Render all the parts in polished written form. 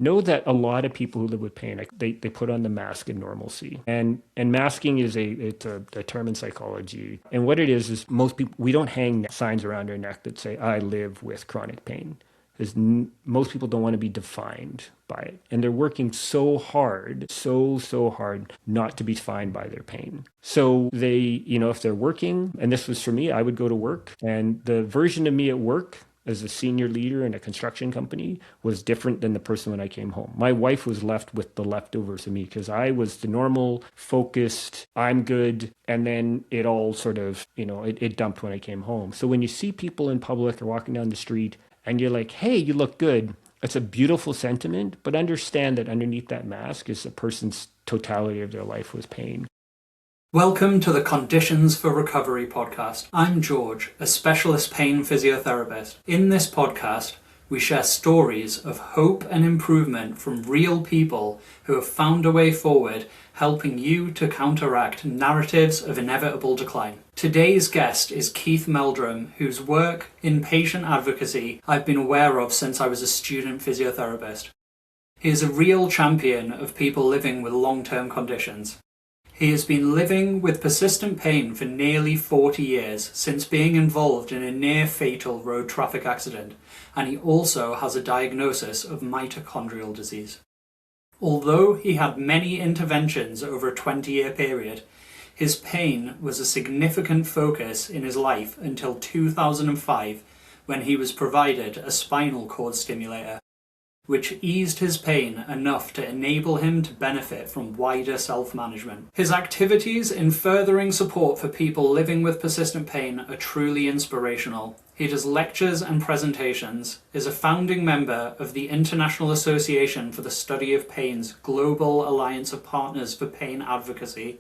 know that a lot of people who live with pain, like they put on the mask of normalcy. And masking is a term in psychology. And what it is most people, we don't hang signs around our neck that say, I live with chronic pain. Because most people don't want to be defined by it. And they're working so hard, so hard not to be defined by their pain. So they, if they're working, and this was for me, I would go to work, and the version of me at work as a senior leader in a construction company was different than the person when I came home. My wife was left with the leftovers of me because I was the normal, focused, I'm good. And then it all sort of, it dumped when I came home. So when you see people in public or walking down the street and you're like, hey, you look good, it's a beautiful sentiment, but understand that underneath that mask is a person's totality of their life with pain. Welcome to the Conditions for Recovery podcast. I'm George, a specialist pain physiotherapist. In this podcast, we share stories of hope and improvement from real people who have found a way forward, helping you to counteract narratives of inevitable decline. Today's guest is Keith Meldrum, whose work in patient advocacy I've been aware of since I was a student physiotherapist. He is a real champion of people living with long-term conditions. He has been living with persistent pain for nearly 40 years since being involved in a near-fatal road traffic accident, and he also has a diagnosis of mitochondrial disease. Although he had many interventions over a 20-year period, his pain was a significant focus in his life until 2005, when he was provided a spinal cord stimulator, which eased his pain enough to enable him to benefit from wider self-management. His activities in furthering support for people living with persistent pain are truly inspirational. He does lectures and presentations, is a founding member of the International Association for the Study of Pain's Global Alliance of Partners for Pain Advocacy,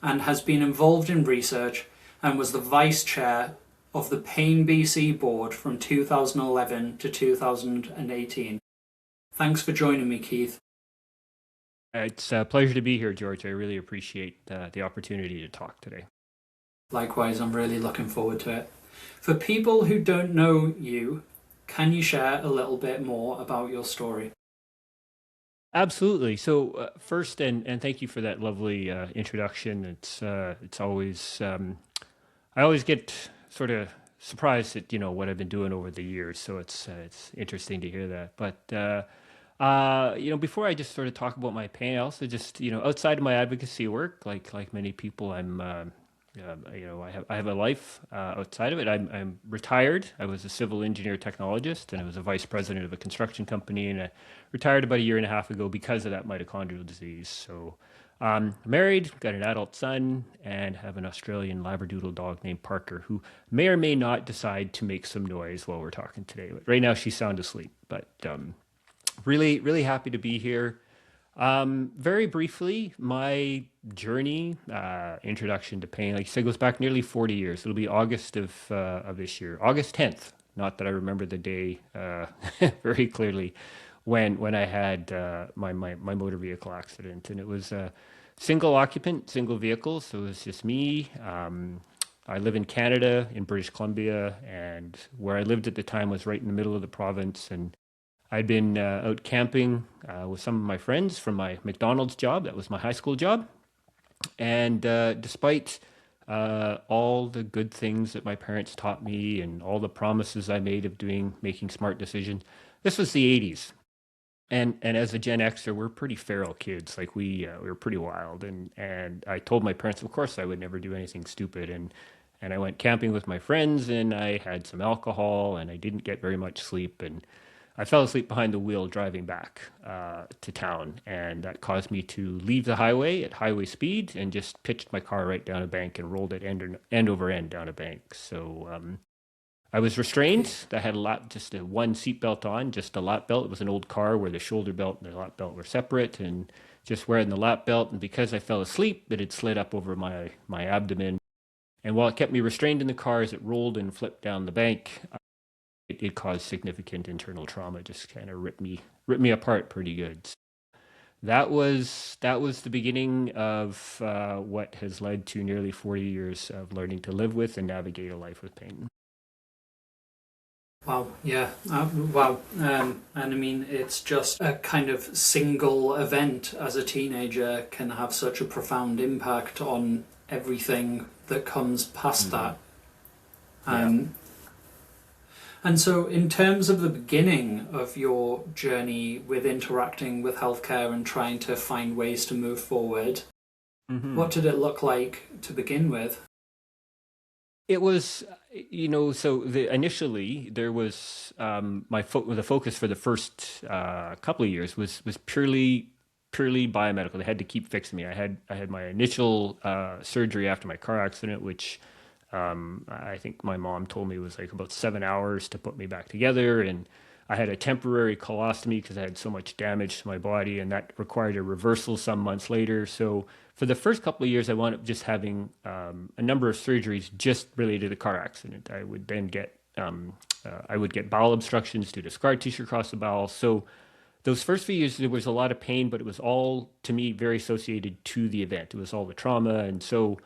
and has been involved in research and was the vice chair of the Pain BC board from 2011 to 2018. Thanks for joining me, Keith. It's a pleasure to be here, George. I really appreciate the opportunity to talk today. Likewise, I'm really looking forward to it. For people who don't know you, can you share a little bit more about your story? Absolutely. So first, and thank you for that lovely introduction. It's always I always get sort of surprised at what I've been doing over the years. So it's interesting to hear that. But before I just sort of talk about my pain, I also just outside of my advocacy work, like many people, I have a life outside of it. I'm retired. I was a civil engineer technologist, and I was a vice president of a construction company, and I retired about a year and a half ago because of that mitochondrial disease. So married, got an adult son, and have an Australian Labradoodle dog named Parker, who may or may not decide to make some noise while we're talking today. But right now she's sound asleep. But really, really happy to be here. Very briefly, my journey, introduction to pain, like you said, goes back nearly 40 years. It'll be August of this year, August 10th. Not that I remember the day very clearly when I had my motor vehicle accident, and it was a single occupant, single vehicle, so it was just me. I live in Canada, in British Columbia, and where I lived at the time was right in the middle of the province, and I'd been out camping with some of my friends from my McDonald's job. That was my high school job. And despite all the good things that my parents taught me and all the promises I made of making smart decisions, this was the 80s. And as a Gen Xer, we're pretty feral kids. Like we were pretty wild. And I told my parents, of course, I would never do anything stupid. And I went camping with my friends, and I had some alcohol, and I didn't get very much sleep. And I fell asleep behind the wheel driving back to town, and that caused me to leave the highway at highway speed and just pitched my car right down a bank and rolled it end over end down a bank. So I was restrained. I had just a one seatbelt on, just a lap belt. It was an old car where the shoulder belt and the lap belt were separate, and just wearing the lap belt. And because I fell asleep, it had slid up over my abdomen. And while it kept me restrained in the car as it rolled and flipped down the bank, it caused significant internal trauma. Just kind of ripped me apart pretty good. That was the beginning of what has led to nearly 40 years of learning to live with and navigate a life with pain. Wow, yeah, wow. And I mean, it's just a kind of single event as a teenager can have such a profound impact on everything that comes past Hmm. that. Yeah. Um, and so, in terms of the beginning of your journey with interacting with healthcare and trying to find ways to move forward, Hmm. what did it look like to begin with? It was, so initially there was the focus for the first couple of years was purely biomedical. They had to keep fixing me. I had my initial surgery after my car accident, which I think my mom told me was like about 7 hours to put me back together, and I had a temporary colostomy because I had so much damage to my body, and that required a reversal some months later. So for the first couple of years, I wound up just having a number of surgeries just related to the car accident. I would get bowel obstructions due to scar tissue across the bowel. So those first few years, there was a lot of pain, but it was all to me very associated to the event. It was all the trauma, and so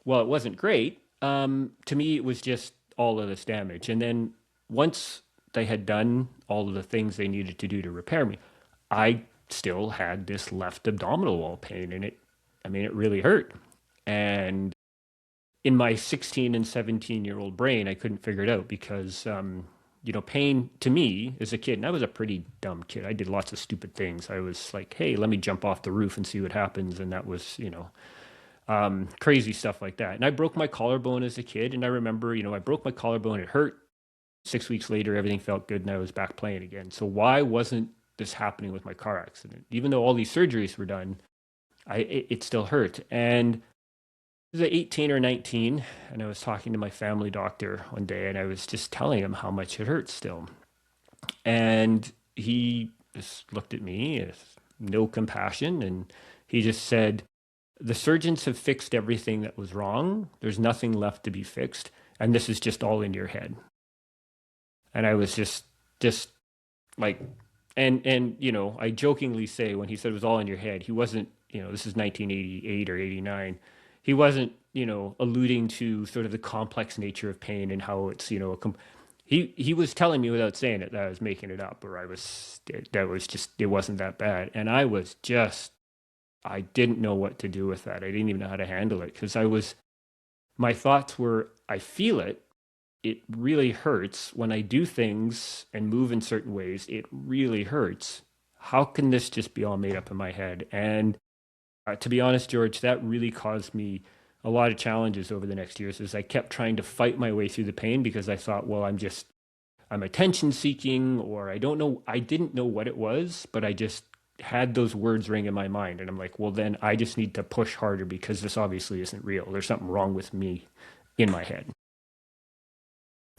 while it wasn't great, to me it was just all of this damage. And then once they had done all of the things they needed to do to repair me, I still had this left abdominal wall pain, and it really hurt. And in my 16 and 17-year-old brain, I couldn't figure it out because, pain to me as a kid, and I was a pretty dumb kid. I did lots of stupid things. I was like, hey, let me jump off the roof and see what happens. And that was, crazy stuff like that. And I broke my collarbone as a kid. And I remember, I broke my collarbone. It hurt. 6 weeks later, everything felt good and I was back playing again. So why wasn't this happening with my car accident? Even though all these surgeries were done, it still hurt. And I was 18 or 19, and I was talking to my family doctor one day, and I was just telling him how much it hurts still. And he just looked at me with no compassion, and he just said, the surgeons have fixed everything that was wrong. There's nothing left to be fixed, and this is just all in your head. And I was just like, and I jokingly say when he said it was all in your head, he wasn't, this is 1988 or 89. He wasn't, alluding to sort of the complex nature of pain and how it's, he was telling me without saying it that I was making it up, or that was just, it wasn't that bad. And I didn't know what to do with that. I didn't even know how to handle it because my thoughts were, I feel it. It really hurts when I do things and move in certain ways. It really hurts. How can this just be all made up in my head? And to be honest, George, that really caused me a lot of challenges over the next years as I kept trying to fight my way through the pain because I thought, well, I'm attention seeking, or I don't know. I didn't know what it was, but I just had those words ring in my mind. And I'm like, well, then I just need to push harder because this obviously isn't real. There's something wrong with me in my head.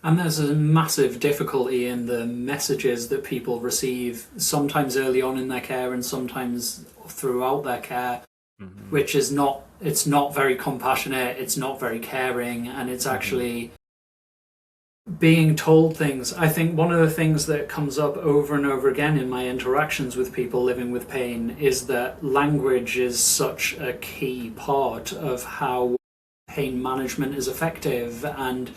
And there's a massive difficulty in the messages that people receive, sometimes early on in their care and sometimes throughout their care, Hmm. which is not, it's not very compassionate, it's not very caring, and it's Hmm. actually being told things. I think one of the things that comes up over and over again in my interactions with people living with pain is that language is such a key part of how pain management is effective, and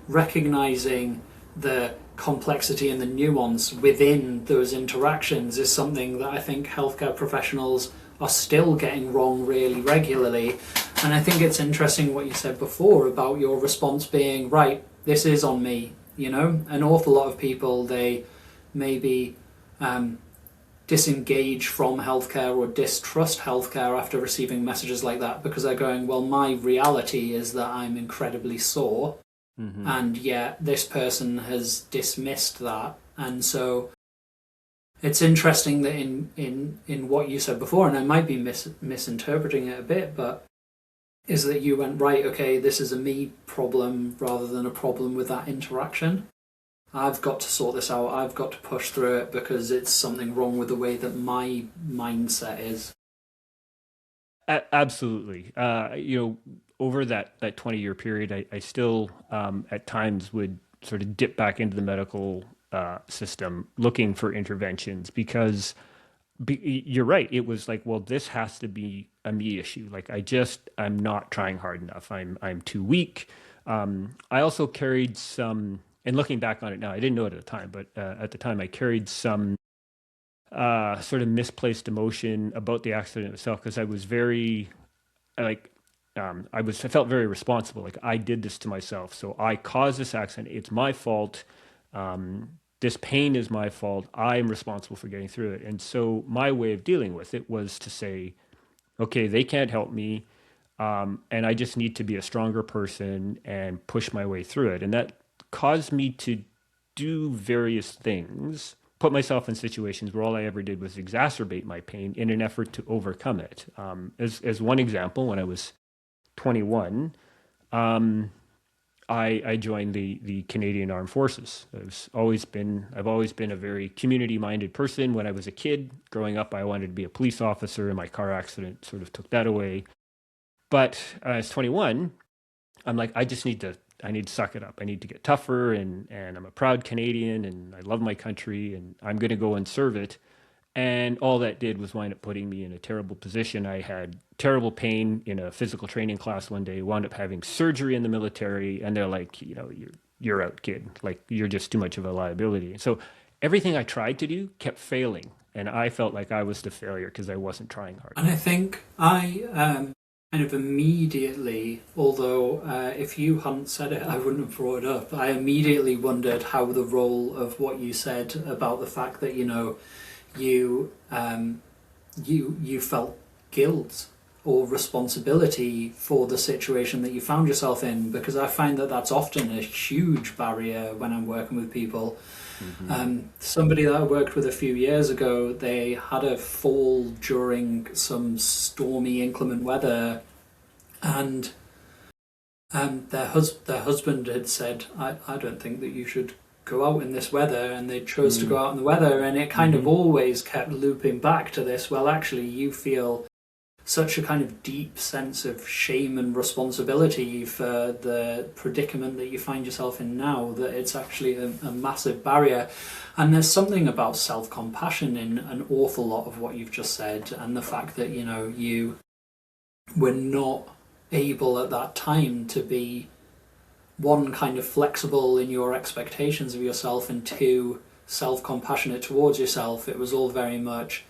recognizing the complexity and the nuance within those interactions is something that I think healthcare professionals are still getting wrong really regularly. And I think it's interesting what you said before about your response being, right, this is on me. An awful lot of people, they maybe disengage from healthcare or distrust healthcare after receiving messages like that because they're going, well, my reality is that I'm incredibly sore, Hmm. and yet this person has dismissed that. And so it's interesting that in what you said before, and I might be misinterpreting it a bit, but is that you went, right, okay, this is a me problem rather than a problem with that interaction. I've got to sort this out. I've got to push through it because it's something wrong with the way that my mindset is. Absolutely. Over that 20-year period, I still at times would sort of dip back into the medical system looking for interventions because you're right. It was like, well, this has to be a me issue. Like I'm not trying hard enough. I'm too weak. I also carried some and looking back on it now, I didn't know it at the time, but at the time I carried some sort of misplaced emotion about the accident itself because I was very like I felt very responsible. Like I did this to myself, so I caused this accident. It's my fault. This pain is my fault. I'm responsible for getting through it. And so my way of dealing with it was to say, okay, they can't help me. And I just need to be a stronger person and push my way through it. And that caused me to do various things, put myself in situations where all I ever did was exacerbate my pain in an effort to overcome it. As one example, when I was 21, um, I joined the Canadian Armed Forces. I've always been a very community minded person. When I was a kid growing up, I wanted to be a police officer, and my car accident sort of took that away. But as 21, I'm like, I need to suck it up. I need to get tougher, and I'm a proud Canadian, and I love my country, and I'm going to go and serve it. And all that did was wind up putting me in a terrible position. I had terrible pain in a physical training class one day, wound up having surgery in the military, and they're like, you're out, kid. Like you're just too much of a liability. And so everything I tried to do kept failing, and I felt like I was the failure because I wasn't trying hard. And I think I kind of immediately, although if you hadn't said it, I wouldn't have brought it up. I immediately wondered how the role of what you said about the fact that you you felt guilt or responsibility for the situation that you found yourself in, because I find that that's often a huge barrier when I'm working with people. Somebody that I worked with a few years ago, they had a fall during some stormy, inclement weather, and their husband had said, I don't think that you should go out in this weather, and they chose to go out in the weather, and it kind of always kept looping back to this, well, actually, you feel such a kind of deep sense of shame and responsibility for the predicament that you find yourself in now that it's actually a massive barrier. And there's something about self-compassion in an awful lot of what you've just said, and the fact that you were not able at that time to be, one, kind of flexible in your expectations of yourself, and two, self-compassionate towards yourself. It was all very much,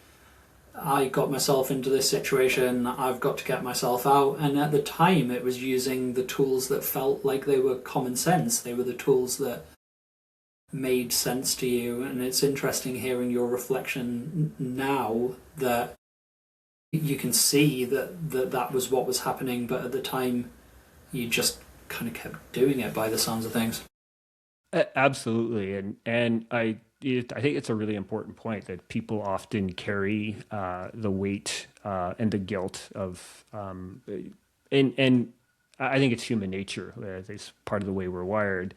I got myself into this situation, I've got to get myself out. And at the time, it was using the tools that felt like they were common sense. They were the tools that made sense to you. And it's interesting hearing your reflection now that you can see that was what was happening, but at the time, you just kind of kept doing it by the sounds of things. Absolutely, and I think it's a really important point that people often carry the weight and the guilt of, and I think it's human nature. It's part of the way we're wired.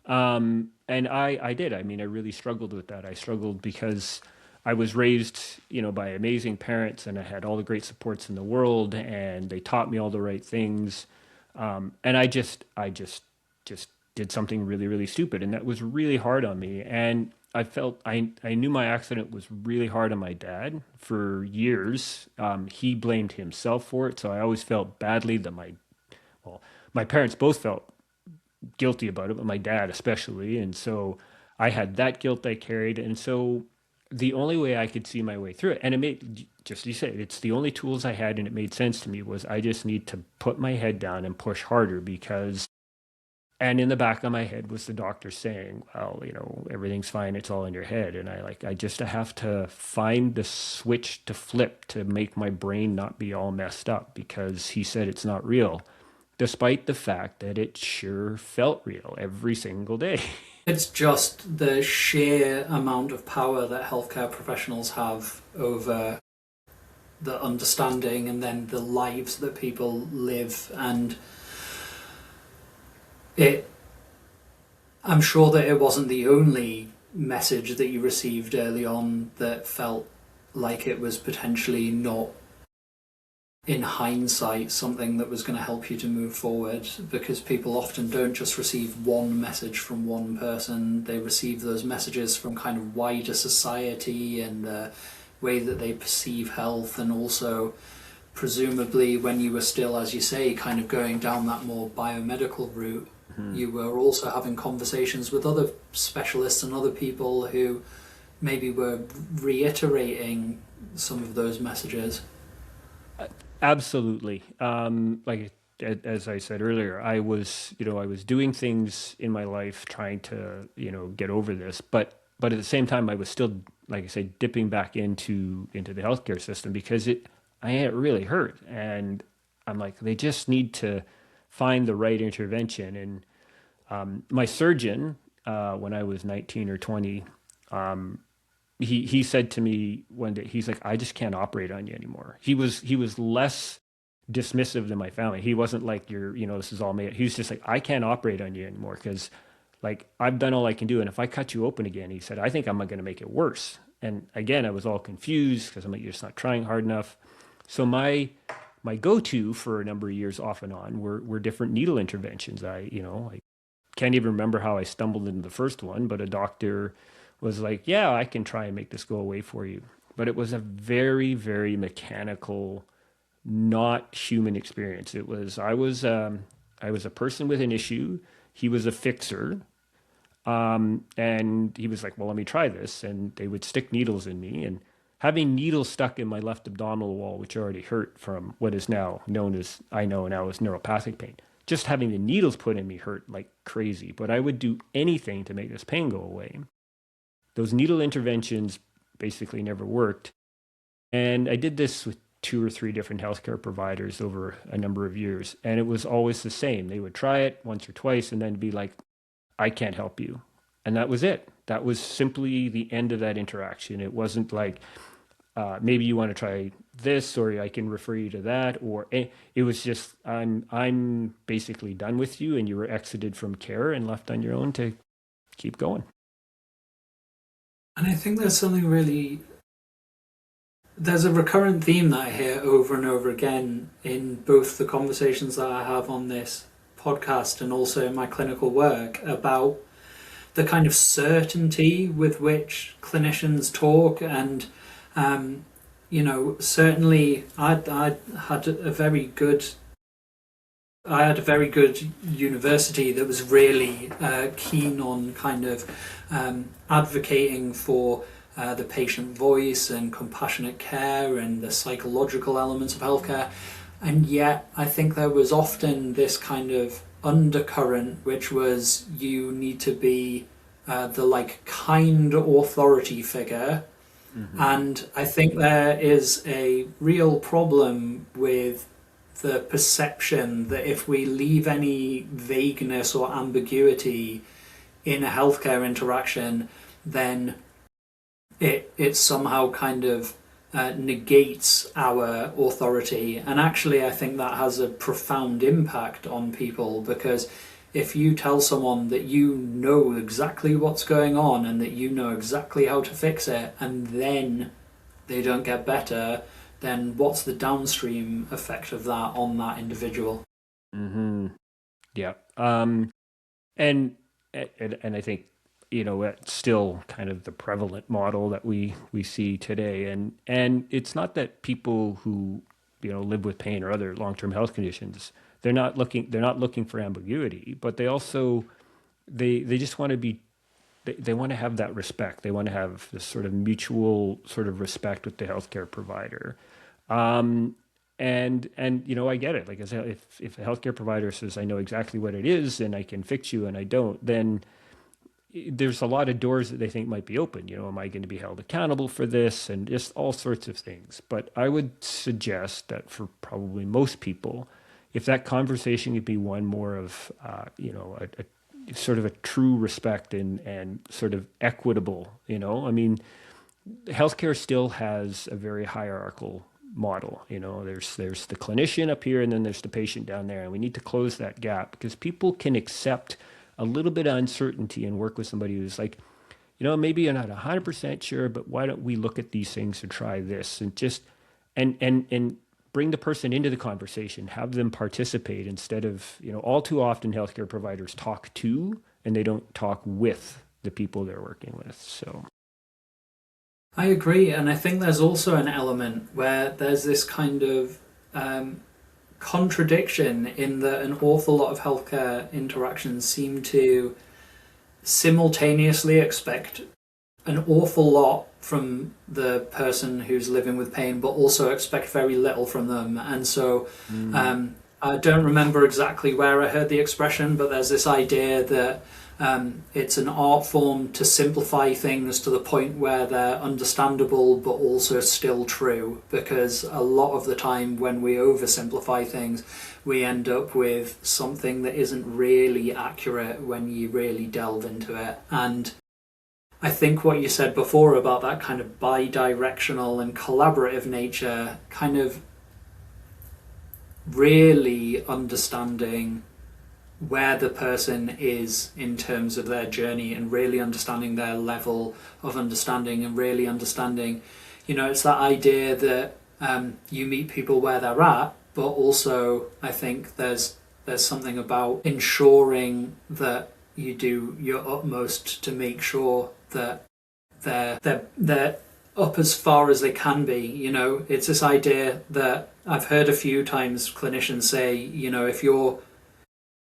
And I did. I mean, I really struggled with that. I struggled because I was raised, by amazing parents, and I had all the great supports in the world, and they taught me all the right things. And I just did something really, really stupid, and that was really hard on me. And I knew my accident was really hard on my dad for years. He blamed himself for it, so I always felt badly that my parents both felt guilty about it, but my dad especially. And so I had that guilt I carried. And so the only way I could see my way through it, and it made, just as you said, it's the only tools I had, and it made sense to me, was I just need to put my head down and push harder because, and in the back of my head was the doctor saying, well, everything's fine. It's all in your head. And I just have to find the switch to flip to make my brain not be all messed up, because he said it's not real, despite the fact that it sure felt real every single day. It's just the sheer amount of power that healthcare professionals have over the understanding and then the lives that people live. And I'm sure that it wasn't the only message that you received early on that felt like it was potentially not, in hindsight, something that was going to help you to move forward, because people often don't just receive one message from one person. They receive those messages from kind of wider society and the way that they perceive health, and also presumably when you were still, as you say, kind of going down that more biomedical route, you were also having conversations with other specialists and other people who maybe were reiterating some of those messages. Absolutely. As I said earlier, I was doing things in my life trying to, get over this, but at the same time, I was still, like I said, dipping back into the healthcare system because it really hurt, and I'm like, they just need to find the right intervention. And my surgeon, when I was 19 or 20, he said to me one day, he's like, I just can't operate on you anymore. He was less dismissive than my family. He wasn't like, this is all made. He was just like, I can't operate on you anymore because like I've done all I can do, and if I cut you open again, he said, I think I'm going to make it worse. And again, I was all confused because I'm like, you're just not trying hard enough. So my go-to for a number of years off and on were different needle interventions. I can't even remember how I stumbled into the first one, but a doctor was like, yeah, I can try and make this go away for you. But it was a very, very mechanical, not human experience. I was a person with an issue. He was a fixer. And he was like, well, let me try this. And they would stick needles in me. And having needles stuck in my left abdominal wall, which already hurt from what is now known as, I know now as neuropathic pain, just having the needles put in me hurt like crazy. But I would do anything to make this pain go away. Those needle interventions basically never worked. And I did this with two or three different healthcare providers over a number of years. And it was always the same. They would try it once or twice and then be like, I can't help you. And that was it. That was simply the end of that interaction. It wasn't like, maybe you want to try this, or I can refer you to that, or it was just, I'm basically done with you, and you were exited from care and left on your own to keep going. And I think there's a recurrent theme that I hear over and over again in both the conversations that I have on this podcast and also in my clinical work about the kind of certainty with which clinicians talk. And certainly I had a very good university that was really keen on kind of advocating for the patient voice and compassionate care and the psychological elements of healthcare. And yet I think there was often this kind of undercurrent, which was you need to be the like kind authority figure. Mm-hmm. And I think there is a real problem with the perception that if we leave any vagueness or ambiguity in a healthcare interaction, then it somehow kind of negates our authority. And actually, I think that has a profound impact on people, because if you tell someone that you know exactly what's going on and that you know exactly how to fix it, and then they don't get better, then what's the downstream effect of that on that individual? Mm-hmm. Yeah. And I think, it's still kind of the prevalent model that we see today. And it's not that people who, live with pain or other long-term health conditions, they're not looking for ambiguity, but they also, they just want to be, they want to have that respect. They want to have this sort of mutual sort of respect with the healthcare provider. And I get it. Like I said, if a healthcare provider says, I know exactly what it is and I can fix you and I don't, then there's a lot of doors that they think might be open. Am I going to be held accountable for this, and just all sorts of things. But I would suggest that for probably most people, if that conversation could be one more of, a sort of a true respect and sort of equitable, I mean, healthcare still has a very hierarchical model. There's the clinician up here and then there's the patient down there. And we need to close that gap, because people can accept a little bit of uncertainty and work with somebody who's like, maybe you're not 100% sure, but why don't we look at these things and try this, and just, and bring the person into the conversation, have them participate instead of, all too often healthcare providers talk to, and they don't talk with the people they're working with. So I agree. And I think there's also an element where there's this kind of contradiction in that an awful lot of healthcare interactions seem to simultaneously expect an awful lot from the person who's living with pain, but also expect very little from them. And so I don't remember exactly where I heard the expression, but there's this idea that it's an art form to simplify things to the point where they're understandable but also still true, because a lot of the time when we oversimplify things, we end up with something that isn't really accurate when you really delve into it. And I think what you said before about that kind of bi-directional and collaborative nature, kind of really understanding where the person is in terms of their journey and really understanding their level of understanding and really understanding, it's that idea that you meet people where they're at, but also I think there's something about ensuring that you do your utmost to make sure that they're up as far as they can be. It's this idea that I've heard a few times clinicians say,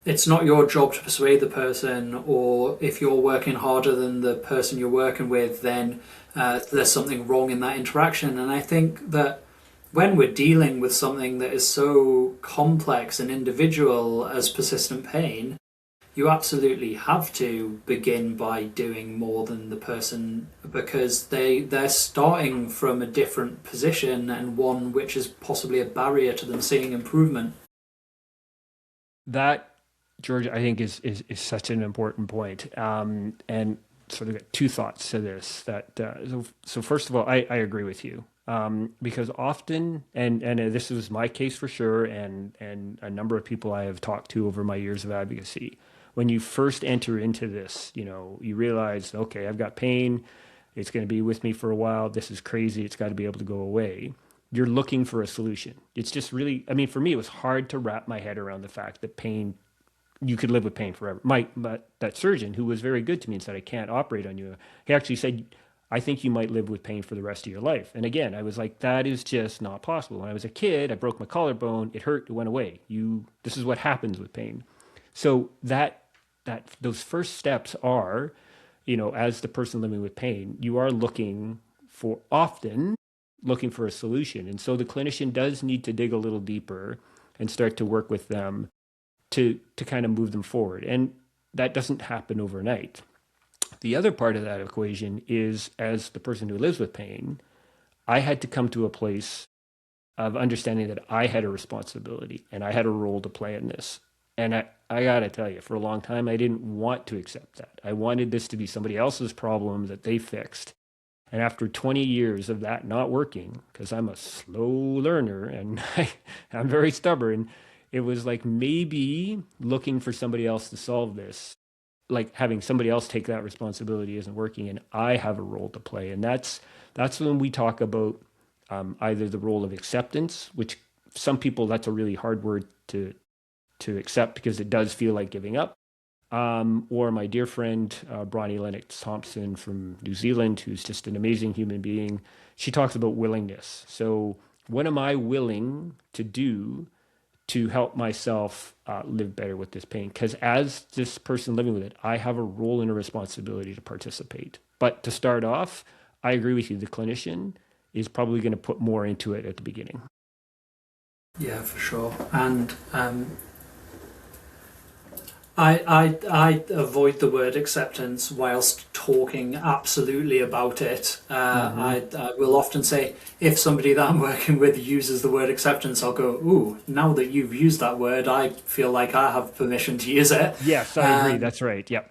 it's not your job to persuade the person, or if you're working harder than the person you're working with, then there's something wrong in that interaction. And I think that when we're dealing with something that is so complex and individual as persistent pain, you absolutely have to begin by doing more than the person, because they're starting from a different position, and one which is possibly a barrier to them seeing improvement. That, George, I think is such an important point. And sort of got two thoughts to this. So first of all, I agree with you. Because often, and this was my case for sure, and a number of people I have talked to over my years of advocacy, when you first enter into this, you realize, okay, I've got pain. It's going to be with me for a while. This is crazy. It's got to be able to go away. You're looking for a solution. It's just really, for me, it was hard to wrap my head around the fact that pain, you could live with pain forever. But that surgeon, who was very good to me and said, I can't operate on you, he actually said, I think you might live with pain for the rest of your life. And again, I was like, that is just not possible. When I was a kid, I broke my collarbone. It hurt. It went away. This is what happens with pain. So those first steps are, as the person living with pain, you are often looking for a solution. And so the clinician does need to dig a little deeper and start to work with them to kind of move them forward. And that doesn't happen overnight. The other part of that equation is, as the person who lives with pain, I had to come to a place of understanding that I had a responsibility and I had a role to play in this. And I got to tell you, for a long time, I didn't want to accept that. I wanted this to be somebody else's problem that they fixed. And after 20 years of that not working, because I'm a slow learner and I'm very stubborn, it was like maybe looking for somebody else to solve this, like having somebody else take that responsibility isn't working, and I have a role to play. And that's when we talk about either the role of acceptance, which some people, that's a really hard word to accept because it does feel like giving up. Or my dear friend, Bronnie Lennox Thompson from New Zealand, who's just an amazing human being. She talks about willingness. So what am I willing to do to help myself live better with this pain? Because as this person living with it, I have a role and a responsibility to participate. But to start off, I agree with you. The clinician is probably going to put more into it at the beginning. Yeah, for sure. And I avoid the word acceptance whilst talking absolutely about it. I will often say, if somebody that I'm working with uses the word acceptance, I'll go, ooh, now that you've used that word, I feel like I have permission to use it. Yes, I agree. That's right. Yep.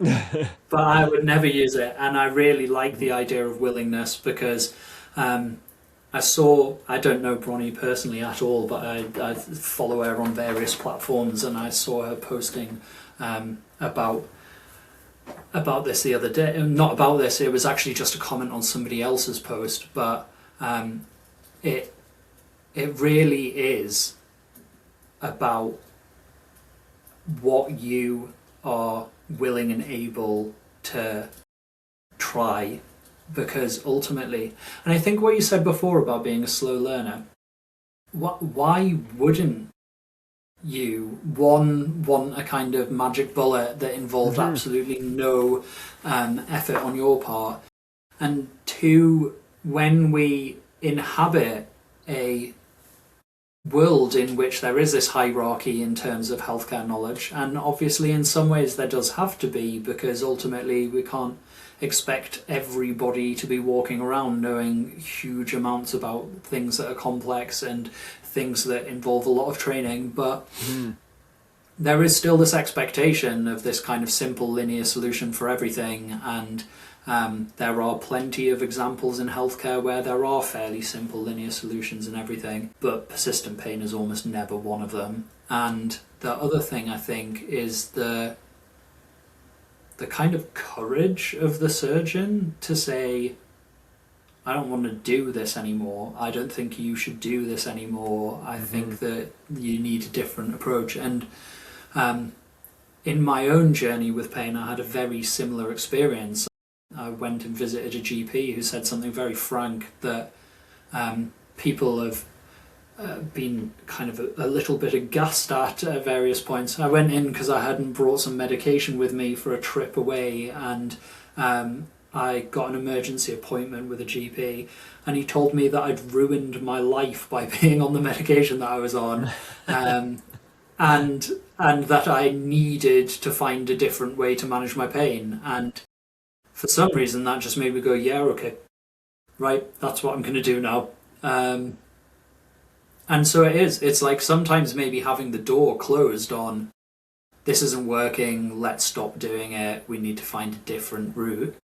But I would never use it. And I really like the idea of willingness, because I don't know Bronnie personally at all, but I follow her on various platforms, and I saw her posting about this the other day. Not about this, it was actually just a comment on somebody else's post, but it really is about what you are willing and able to try. Because ultimately, and I think what you said before about being a slow learner, why wouldn't you, one, want a kind of magic bullet that involved Hmm. absolutely no effort on your part, and two, when we inhabit a world in which there is this hierarchy in terms of healthcare knowledge, and obviously in some ways there does have to be, because ultimately we can't expect everybody to be walking around knowing huge amounts about things that are complex and things that involve a lot of training, but Hmm. there is still this expectation of this kind of simple linear solution for everything, and there are plenty of examples in healthcare where there are fairly simple linear solutions and everything, but persistent pain is almost never one of them. And the other thing I think is the kind of courage of the surgeon to say, I don't want to do this anymore. I don't think you should do this anymore. I Hmm. think that you need a different approach. And um, in my own journey with pain, I had a very similar experience. I went and visited a GP who said something very frank that people have been kind of a little bit aghast at various points. I went in because I hadn't brought some medication with me for a trip away, and I got an emergency appointment with a GP, and he told me that I'd ruined my life by being on the medication that I was on, um, and and that I needed to find a different way to manage my pain. And for some reason, that just made me go, "Yeah, okay, right, that's what I'm going to do now." Um, and so it is. It's like sometimes maybe having the door closed on this isn't working. Let's stop doing it. We need to find a different route.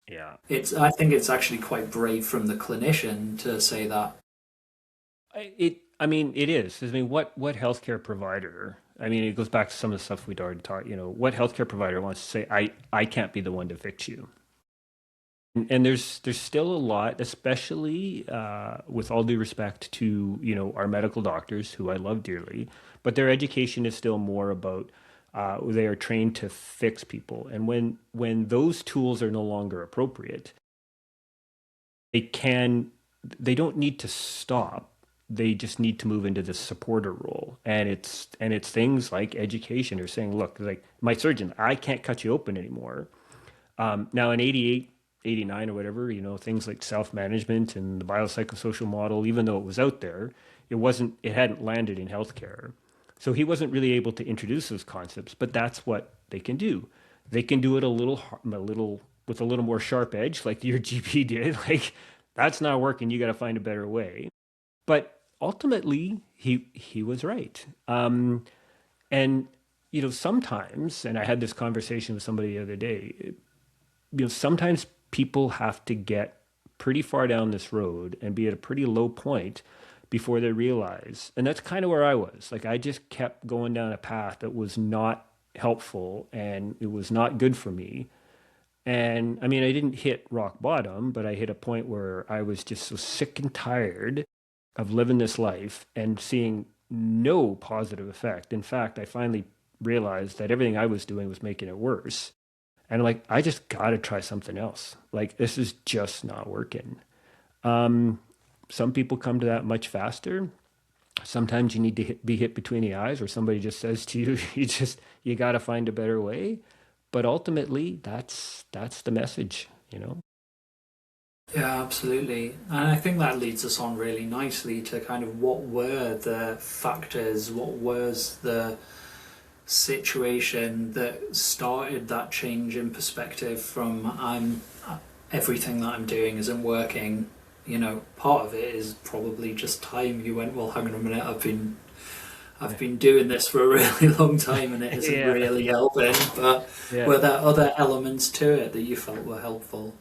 Yeah. It's. I think it's actually quite brave from the clinician to say that. I mean, it is. I mean, what healthcare provider? I mean, it goes back to some of the stuff we'd already talked. You know, what healthcare provider wants to say, I can't be the one to fix you? And there's still a lot, especially with all due respect to our medical doctors, who I love dearly, but their education is still more about they are trained to fix people, and when those tools are no longer appropriate, they can they don't need to stop. They just need to move into the supporter role, and it's things like education or saying, look, like my surgeon, I can't cut you open anymore. Now in 88, 89, or whatever, things like self-management and the biopsychosocial model, even though it was out there, it hadn't landed in healthcare. So he wasn't really able to introduce those concepts, but that's what they can do. They can do it a little with a little more sharp edge, like your GP did. Like, that's not working. You got to find a better way. But ultimately, he was right. And sometimes, and I had this conversation with somebody the other day, sometimes people have to get pretty far down this road and be at a pretty low point before they realize. And that's kind of where I was. Like, I just kept going down a path that was not helpful and it was not good for me. And I mean, I didn't hit rock bottom, but I hit a point where I was just so sick and tired of living this life and seeing no positive effect. In fact, I finally realized that everything I was doing was making it worse. And I'm like, I just got to try something else. Like, this is just not working. Um, some people come to that much faster. Sometimes you need to be hit between the eyes, or somebody just says to you, you got to find a better way. But ultimately, that's the message. Yeah, absolutely. And I think that leads us on really nicely to kind of what were the factors, what was the situation that started that change in perspective from everything that I'm doing isn't working. Part of it is probably just time. You went, well, hang on a minute, I've been doing this for a really long time and it isn't Yeah, really helping. But yeah, were there other elements to it that you felt were helpful?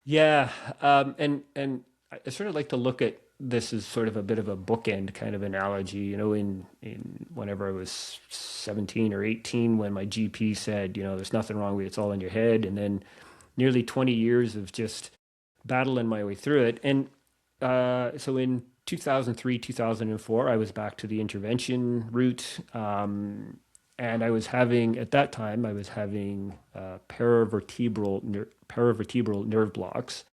yeah. And I sort of like to look at this as sort of a bit of a bookend kind of analogy. In whenever I was 17 or 18, when my GP said, there's nothing wrong with you, it's all in your head, and then nearly 20 years of just battling my way through it. And so in 2003, 2004, I was back to the intervention route. And at that time, I was having paravertebral nerve blocks,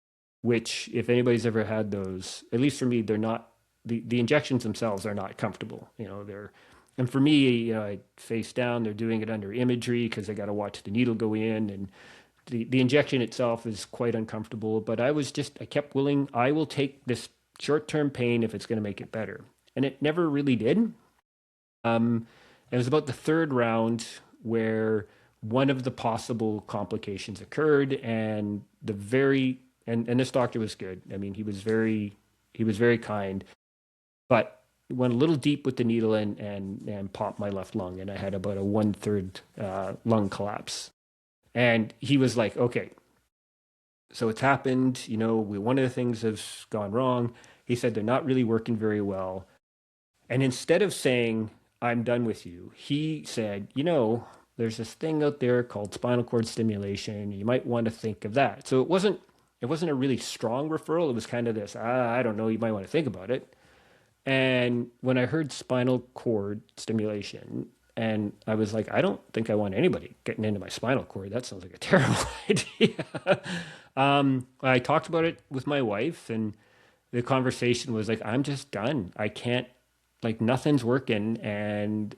which, if anybody's ever had those, at least for me, they're not, the injections themselves are not comfortable. They're And for me, I face down, they're doing it under imagery because I got to watch the needle go in, and the injection itself is quite uncomfortable. But I kept willing, I will take this short-term pain if it's going to make it better. And it never really did. It was about the third round where one of the possible complications occurred, and and this doctor was good. I mean, he was very kind, but went a little deep with the needle and popped my left lung, and I had about a one-third lung collapse. And he was like, "Okay, so it's happened. One of the things has gone wrong." He said they're not really working very well. And instead of saying, "I'm done with you," he said, there's this thing out there called spinal cord stimulation. You might want to think of that. So it wasn't a really strong referral. It was kind of this, I don't know, you might want to think about it. And when I heard spinal cord stimulation, and I was like, I don't think I want anybody getting into my spinal cord. That sounds like a terrible idea. I talked about it with my wife, and the conversation was like, I'm just done. I can't, like, nothing's working, and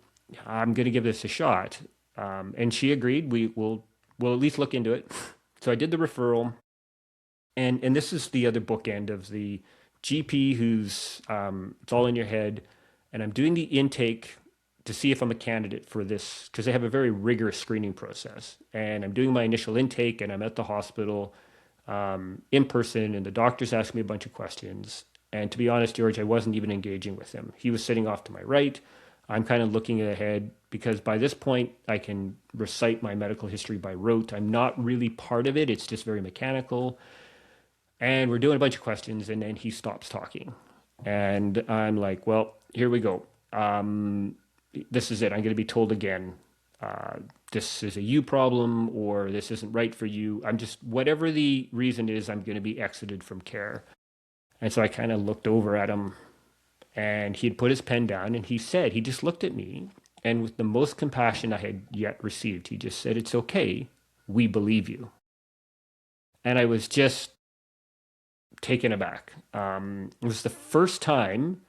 I'm going to give this a shot. And she agreed. We'll at least look into it. So I did the referral, and this is the other bookend of the GP who's it's all in your head, and I'm doing the intake to see if I'm a candidate for this because they have a very rigorous screening process. And I'm doing my initial intake, and I'm at the hospital in person, and the doctor's asking me a bunch of questions. And to be honest, George, I wasn't even engaging with him. He was sitting off to my right. I'm kind of looking ahead because by this point I can recite my medical history by rote. I'm not really part of it. It's just very mechanical. And we're doing a bunch of questions, and then he stops talking. And I'm like, well, here we go. This is it. I'm going to be told again, this is a you problem, or this isn't right for you. Whatever the reason is, I'm going to be exited from care. And so I kind of looked over at him, and he had put his pen down, and he just looked at me, and with the most compassion I had yet received, he just said, "It's okay. We believe you." And I was just taken aback. It was the first time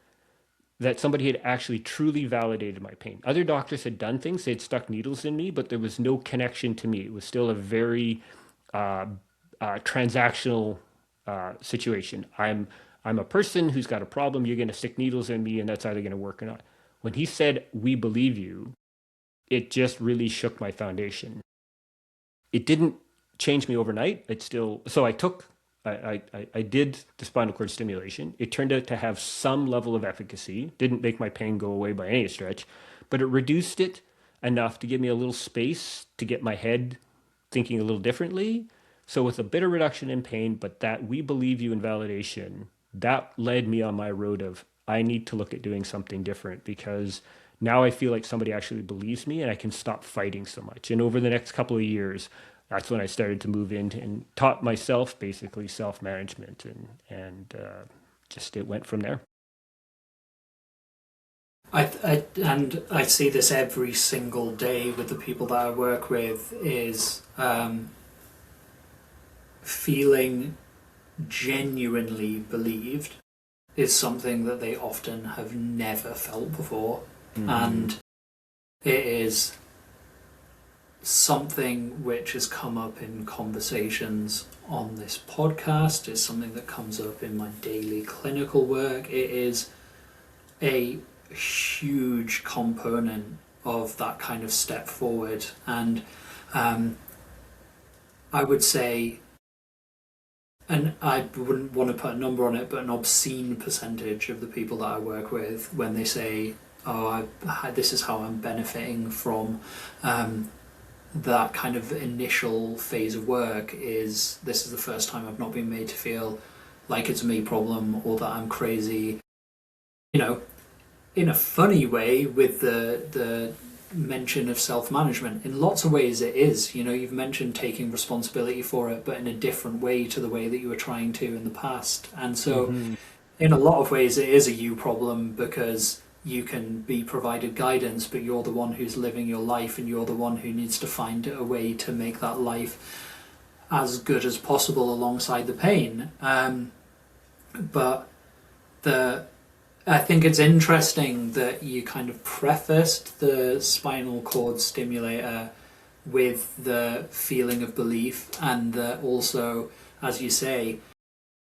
that somebody had actually truly validated my pain. Other doctors had done things, they'd stuck needles in me, but there was no connection to me. It was still a very transactional situation. I'm a person who's got a problem. You're going to stick needles in me, and that's either going to work or not. When he said, "We believe you," it just really shook my foundation. It didn't change me overnight. I did the spinal cord stimulation. It turned out to have some level of efficacy. Didn't make my pain go away by any stretch, but it reduced it enough to give me a little space to get my head thinking a little differently. So with a bit of reduction in pain, but that "we believe you" in validation, that led me on my road of I need to look at doing something different because now I feel like somebody actually believes me and I can stop fighting so much. And over the next couple of years, that's when I started to move in and taught myself basically self-management, and just it went from there. I see this every single day with the people that I work with is feeling genuinely believed is something that they often have never felt before. Mm-hmm. And it is something which has come up in conversations on this podcast. It's something that comes up in my daily clinical work. It is a huge component of that kind of step forward. And I would say, and I wouldn't want to put a number on it, but an obscene percentage of the people that I work with, when they say, "Oh, this is how I'm benefiting from that kind of initial phase of work," this is the first time I've not been made to feel like it's a me problem or that I'm crazy. In a funny way, with the mention of self-management. In lots of ways it is. You've mentioned taking responsibility for it, but in a different way to the way that you were trying to in the past. And so in a lot of ways it is a you problem, because you can be provided guidance, but you're the one who's living your life, and you're the one who needs to find a way to make that life as good as possible alongside the pain. But I think it's interesting that you kind of prefaced the spinal cord stimulator with the feeling of belief, and that also, as you say,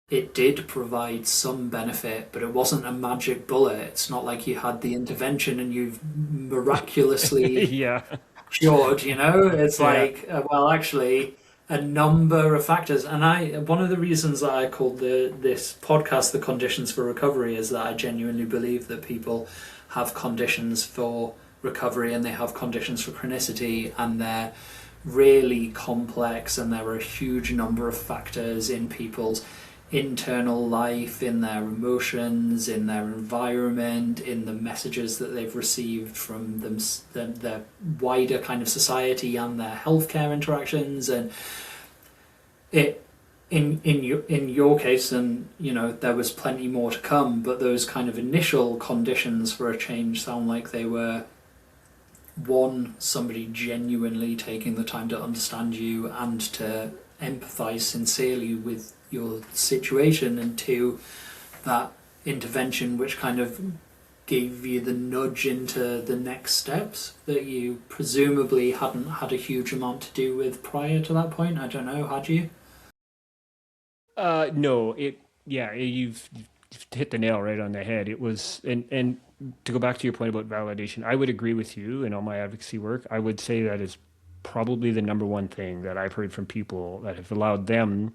it did provide some benefit, but it wasn't a magic bullet. It's not like you had the intervention and you've miraculously Yeah. cured, you know? It's Yeah. like, well, actually, a number of factors. And one of the reasons that I called this podcast The Conditions for Recovery is that I genuinely believe that people have conditions for recovery and they have conditions for chronicity, and they're really complex, and there are a huge number of factors in people's internal life, in their emotions, in their environment, in the messages that they've received from their wider kind of society and their healthcare interactions. And it in your case, and you know, there was plenty more to come, but those kind of initial conditions for a change sound like they were, one, somebody genuinely taking the time to understand you and to empathize sincerely with your situation, and two, that intervention which kind of gave you the nudge into the next steps that you presumably hadn't had a huge amount to do with prior to that point. I don't know, had you? No, you've hit the nail right on the head. It was, and to go back to your point about validation, I would agree with you in all my advocacy work. I would say that is probably the number one thing that I've heard from people that have allowed them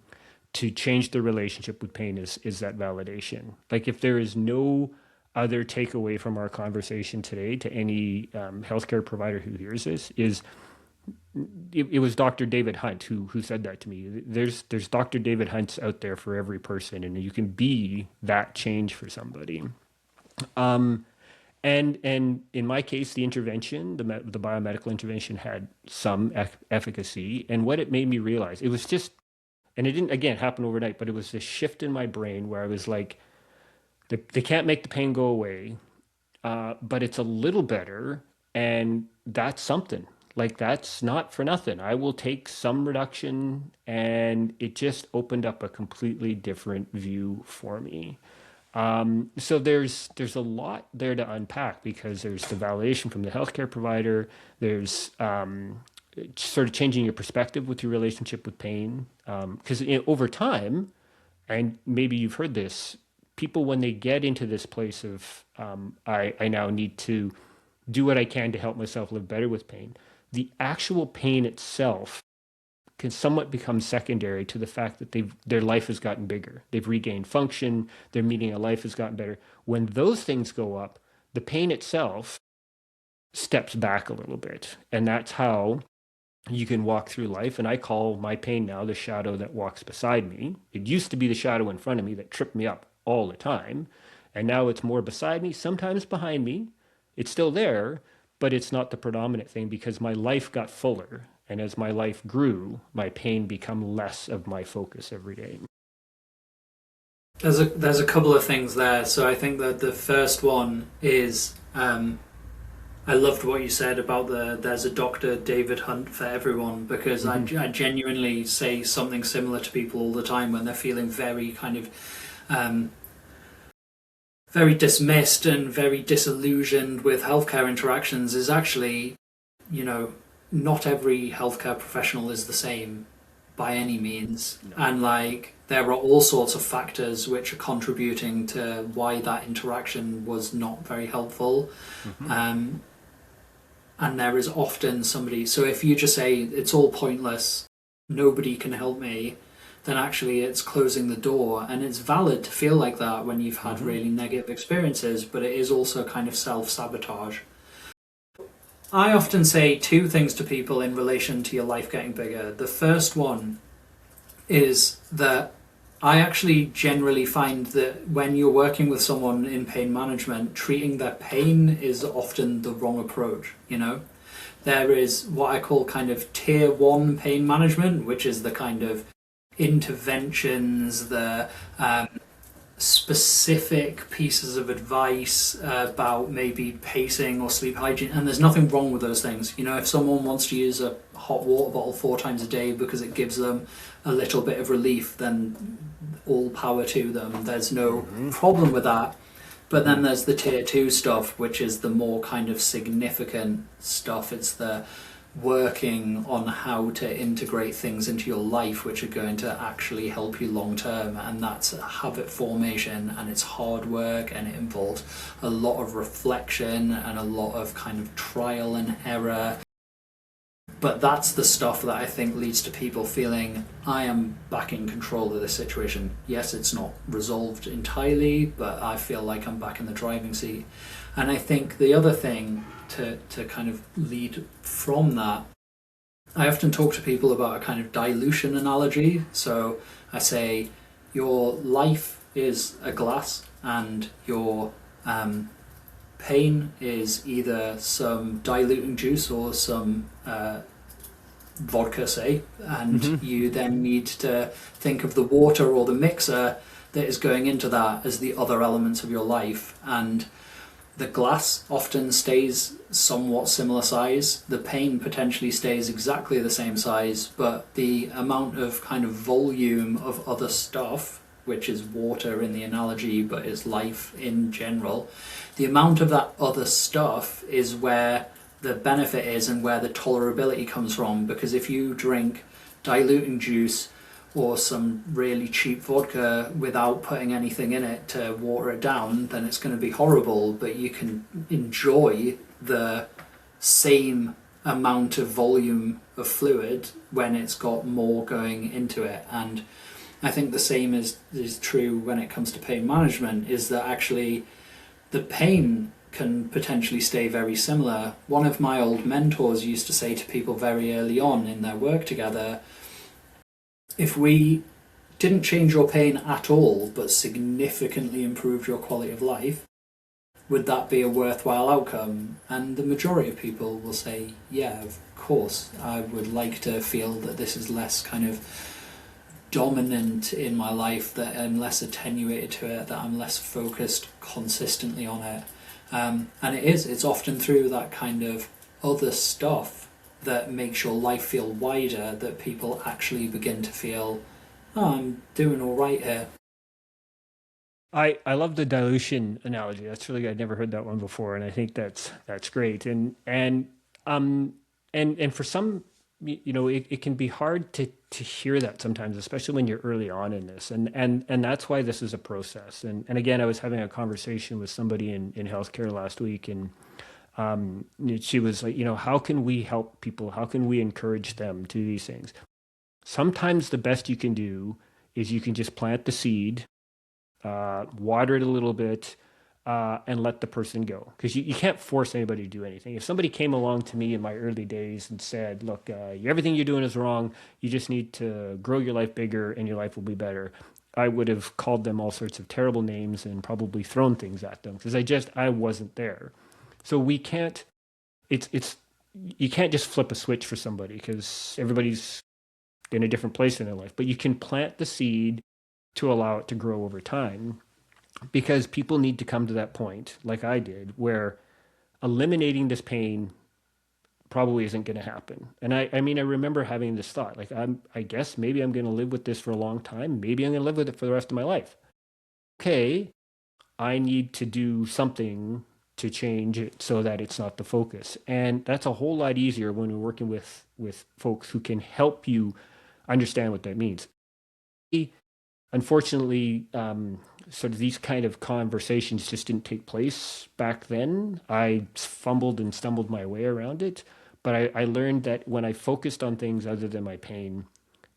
to change their relationship with pain is that validation. Like, if there is no other takeaway from our conversation today to any healthcare provider who hears this, is it was Dr. David Hunt who said that to me. There's Dr. David Hunts out there for every person, and you can be that change for somebody. Um, and in my case, the intervention, the biomedical intervention, had some efficacy. And what it made me realize, it was just, and it didn't again happen overnight, but it was this shift in my brain where I was like, they can't make the pain go away, but it's a little better, and that's something. Like, that's not for nothing. I will take some reduction, and it just opened up a completely different view for me. So there's a lot there to unpack, because there's the validation from the healthcare provider. There's sort of changing your perspective with your relationship with pain, because over time, and maybe you've heard this, people, when they get into this place of I now need to do what I can to help myself live better with pain, the actual pain itself can somewhat become secondary to the fact that their life has gotten bigger. They've regained function, their meaning of life has gotten better. When those things go up, the pain itself steps back a little bit. And that's how you can walk through life. And I call my pain now the shadow that walks beside me. It used to be the shadow in front of me that tripped me up all the time. And now it's more beside me, sometimes behind me. It's still there, but it's not the predominant thing, because my life got fuller. And as my life grew, my pain became less of my focus every day. There's a couple of things there. So I think that the first one is, I loved what you said about there's a Dr. David Hunt for everyone, because I genuinely say something similar to people all the time when they're feeling very kind of very dismissed and very disillusioned with healthcare interactions, is actually, you know, not every healthcare professional is the same by any means. No. And like, there are all sorts of factors which are contributing to why that interaction was not very helpful. And there is often somebody, so if you just say it's all pointless, nobody can help me, then actually it's closing the door. And it's valid to feel like that when you've had really negative experiences, but it is also kind of self-sabotage. I often say two things to people in relation to your life getting bigger. The first one is that I actually generally find that when you're working with someone in pain management, treating their pain is often the wrong approach, you know? There is what I call kind of tier one pain management, which is the kind of interventions, the specific pieces of advice about maybe pacing or sleep hygiene, and there's nothing wrong with those things. You know, if someone wants to use a hot water bottle 4 times a day because it gives them a little bit of relief, then all power to them. There's no problem with that. But then there's the tier two stuff, which is the more kind of significant stuff. It's the working on how to integrate things into your life which are going to actually help you long term, and that's habit formation, and it's hard work, and it involves a lot of reflection and a lot of kind of trial and error. But that's the stuff that I think leads to people feeling, I am back in control of this situation. Yes, it's not resolved entirely, but I feel like I'm back in the driving seat. And I think the other thing to kind of lead from that, I often talk to people about a kind of dilution analogy. So I say, your life is a glass, and your pain is either some diluting juice or some vodka, say, and you then need to think of the water or the mixer that is going into that as the other elements of your life. And the glass often stays somewhat similar size. The pain potentially stays exactly the same size, but the amount of kind of volume of other stuff, which is water in the analogy, but is life in general, the amount of that other stuff is where the benefit is and where the tolerability comes from. Because if you drink diluting juice or some really cheap vodka without putting anything in it to water it down, then it's going to be horrible. But you can enjoy the same amount of volume of fluid when it's got more going into it. And I think the same is true when it comes to pain management, is that actually the pain can potentially stay very similar. One of my old mentors used to say to people very early on in their work together, if we didn't change your pain at all but significantly improved your quality of life, would that be a worthwhile outcome? And the majority of people will say, yeah, of course, I would like to feel that this is less kind of dominant in my life, that I'm less attenuated to it, that I'm less focused consistently on it. And it's often through that kind of other stuff that makes your life feel wider that people actually begin to feel, oh, I'm doing all right here. I love the dilution analogy. That's really good. I'd never heard that one before, and I think that's great. And for some, it can be hard to hear that sometimes, especially when you're early on in this. And that's why this is a process. And again, I was having a conversation with somebody in healthcare last week, and she was like, how can we help people? How can we encourage them to do these things? Sometimes the best you can do is you can just plant the seed, water it a little bit, and let the person go. Because you can't force anybody to do anything. If somebody came along to me in my early days and said, look, everything you're doing is wrong, you just need to grow your life bigger and your life will be better, I would have called them all sorts of terrible names and probably thrown things at them, because I wasn't there. So we can't, you can't just flip a switch for somebody, because everybody's in a different place in their life. But you can plant the seed to allow it to grow over time, because people need to come to that point, like I did, where eliminating this pain probably isn't going to happen. And I mean, I remember having this thought, like, I guess maybe I'm going to live with this for a long time. Maybe I'm going to live with it for the rest of my life. Okay, I need to do something to change it so that it's not the focus. And that's a whole lot easier when we're working with folks who can help you understand what that means. Unfortunately, sort of these kind of conversations just didn't take place back then. I fumbled and stumbled my way around it, but I learned that when I focused on things other than my pain,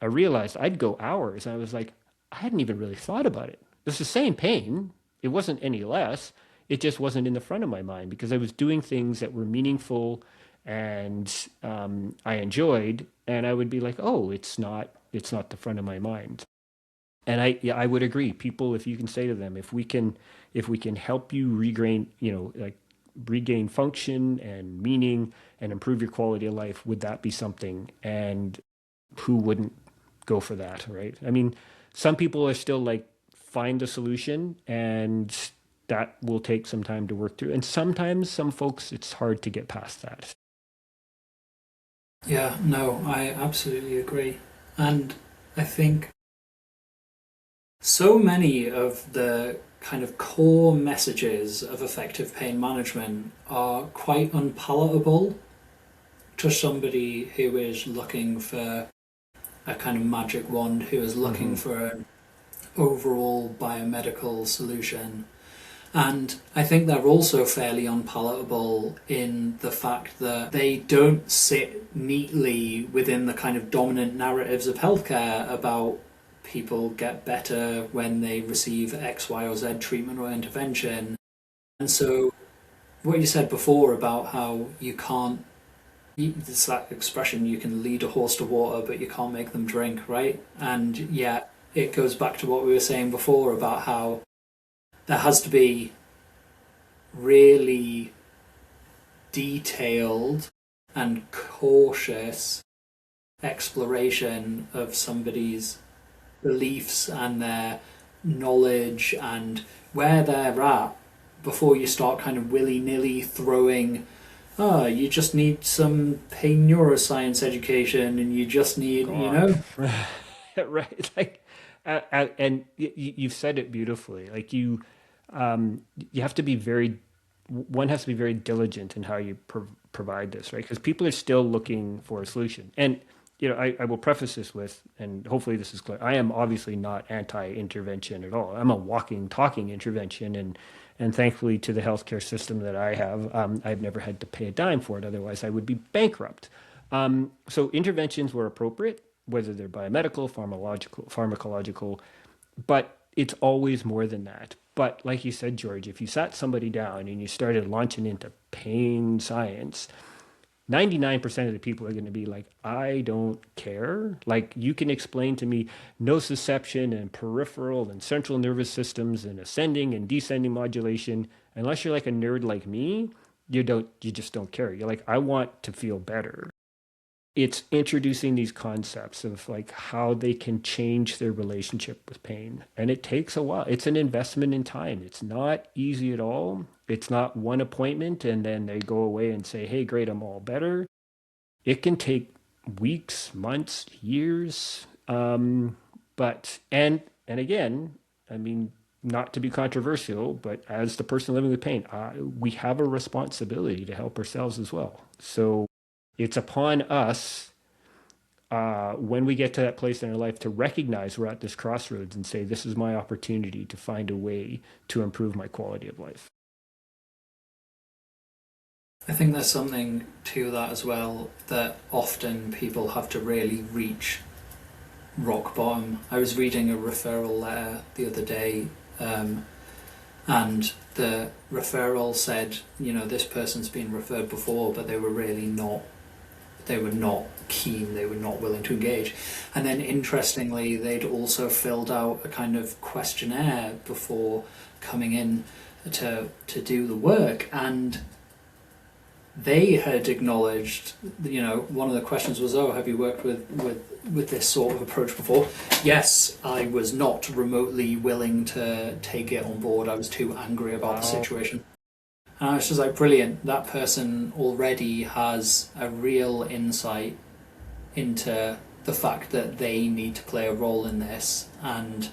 I realized I'd go hours, and I was like, I hadn't even really thought about it. It's the same pain. It wasn't any less. It just wasn't in the front of my mind, because I was doing things that were meaningful and I enjoyed, and I would be like, oh, it's not the front of my mind. And I would agree. People, if you can say to them, if we can help you regain function and meaning and improve your quality of life, would that be something? And who wouldn't go for that, right? I mean, some people are still like, find a solution, and that will take some time to work through. And sometimes some folks, it's hard to get past that. Yeah, no, I absolutely agree. And I think so many of the kind of core messages of effective pain management are quite unpalatable to somebody who is looking for a kind of magic wand, who is looking for an overall biomedical solution. And I think they're also fairly unpalatable in the fact that they don't sit neatly within the kind of dominant narratives of healthcare about people get better when they receive X, Y, or Z treatment or intervention. And so what you said before about how you can't, it's that expression, you can lead a horse to water, but you can't make them drink, right? And yet it goes back to what we were saying before about how there has to be really detailed and cautious exploration of somebody's beliefs and their knowledge and where they're at before you start kind of willy-nilly throwing, you just need some pain neuroscience education and you just need, Right. Like, and you've said it beautifully. Like you have to be one has to be very diligent in how you provide this, right? Because people are still looking for a solution. And, I will preface this with, and hopefully this is clear, I am obviously not anti-intervention at all. I'm a walking, talking intervention. And thankfully to the healthcare system that I have, I've never had to pay a dime for it. Otherwise I would be bankrupt. So interventions were appropriate, whether they're biomedical, pharmacological, but it's always more than that. But like you said, George, if you sat somebody down and you started launching into pain science, 99% of the people are going to be like, I don't care. Like, you can explain to me nociception and peripheral and central nervous systems and ascending and descending modulation. Unless you're like a nerd like me, you just don't care. You're like, I want to feel better. It's introducing these concepts of like how they can change their relationship with pain. And it takes a while. It's an investment in time. It's not easy at all. It's not one appointment and then they go away and say, hey, great, I'm all better. It can take weeks, months, years. And again, I mean, not to be controversial, but as the person living with pain, we have a responsibility to help ourselves as well. So it's upon us when we get to that place in our life to recognize we're at this crossroads and say, this is my opportunity to find a way to improve my quality of life. I think there's something to that as well, that often people have to really reach rock bottom. I was reading a referral letter the other day, and the referral said, this person's been referred before, but they were not keen, they were not willing to engage. And then interestingly, they'd also filled out a kind of questionnaire before coming in to do the work, and they had acknowledged, one of the questions was, have you worked with this sort of approach before? Yes, I was not remotely willing to take it on board. I was too angry about the situation. And I was just like, brilliant, that person already has a real insight into the fact that they need to play a role in this. And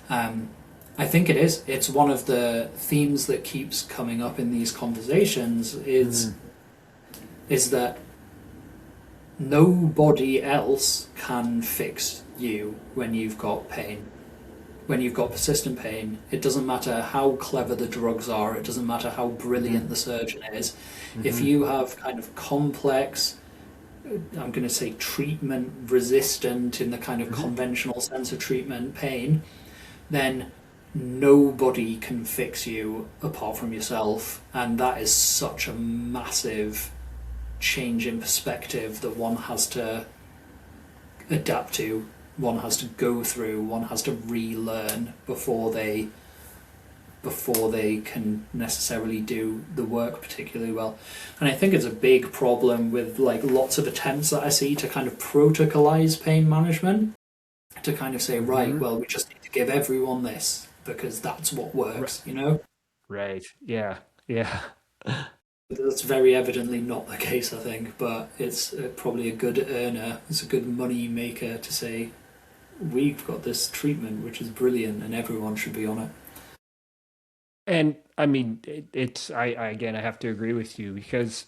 I think it's one of the themes that keeps coming up in these conversations is that nobody else can fix you when you've got pain. When you've got persistent pain, it doesn't matter how clever the drugs are, it doesn't matter how brilliant the surgeon is. If you have kind of complex, I'm going to say treatment resistant in the kind of conventional sense of treatment pain, then nobody can fix you apart from yourself. And that is such a massive change in perspective that one has to adapt to, one has to go through, one has to relearn before they can necessarily do the work particularly well. And I think it's a big problem with like lots of attempts that I see to kind of protocolize pain management, to kind of say, right, well, we just need to give everyone this because that's what works, Right. Yeah. Yeah. That's very evidently not the case, I think, but it's probably a good earner, it's a good money maker to say, we've got this treatment which is brilliant and everyone should be on it. And I mean, I again, I have to agree with you because,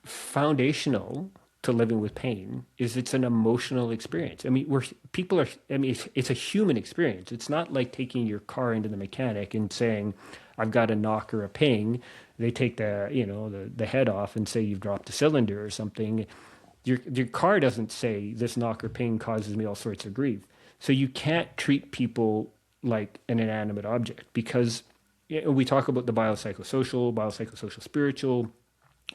foundational to living with pain is it's an emotional experience. I mean, people are, I mean, it's a human experience. It's not like taking your car into the mechanic and saying, I've got a knock or a ping. They take the head off and say you've dropped a cylinder or something. Your car doesn't say this knock or ping causes me all sorts of grief. So you can't treat people like an inanimate object because we talk about the biopsychosocial, spiritual,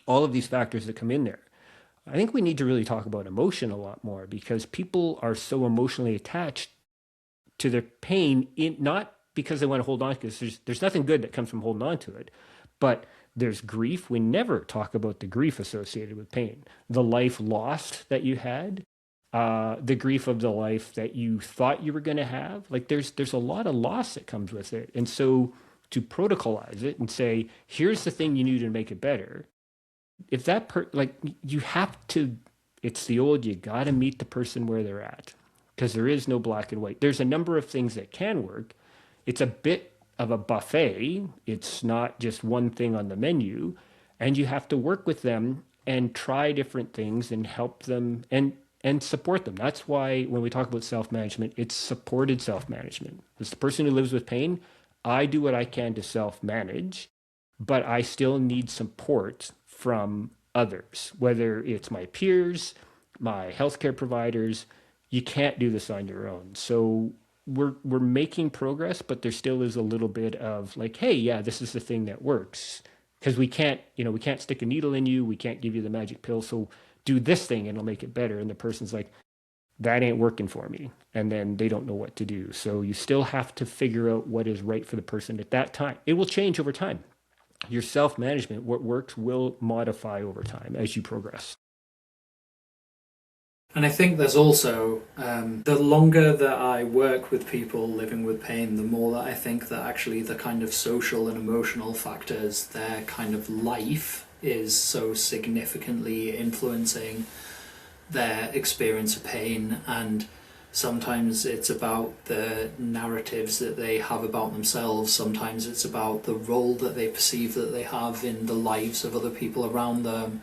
all of these factors that come in there. I think we need to really talk about emotion a lot more because people are so emotionally attached to their pain, not because they want to hold on, because there's nothing good that comes from holding on to it, but there's grief. We never talk about the grief associated with pain, the life lost that you had, the grief of the life that you thought you were going to have. Like there's a lot of loss that comes with it, and so to protocolize it and say, here's the thing you need to make it better. If like you have to, it's the old, you got to meet the person where they're at because there is no black and white. There's a number of things that can work. It's a bit of a buffet. It's not just one thing on the menu, and you have to work with them and try different things and help them and support them. That's why when we talk about self-management, it's supported self-management. As the person who lives with pain, I do what I can to self-manage, but I still need support from others, whether it's my peers, my healthcare providers. You can't do this on your own. So we're making progress, but there still is a little bit of like, hey, yeah, this is the thing that works. Because we can't stick a needle in you, we can't give you the magic pill. So do this thing and it'll make it better. And the person's like, that ain't working for me. And then they don't know what to do. So you still have to figure out what is right for the person at that time. It will change over time. Your self management, what works, will modify over time as you progress. And I think there's also, the longer that I work with people living with pain, the more that I think that actually the kind of social and emotional factors, their kind of life is so significantly influencing their experience of pain. And sometimes it's about the narratives that they have about themselves. Sometimes it's about the role that they perceive that they have in the lives of other people around them.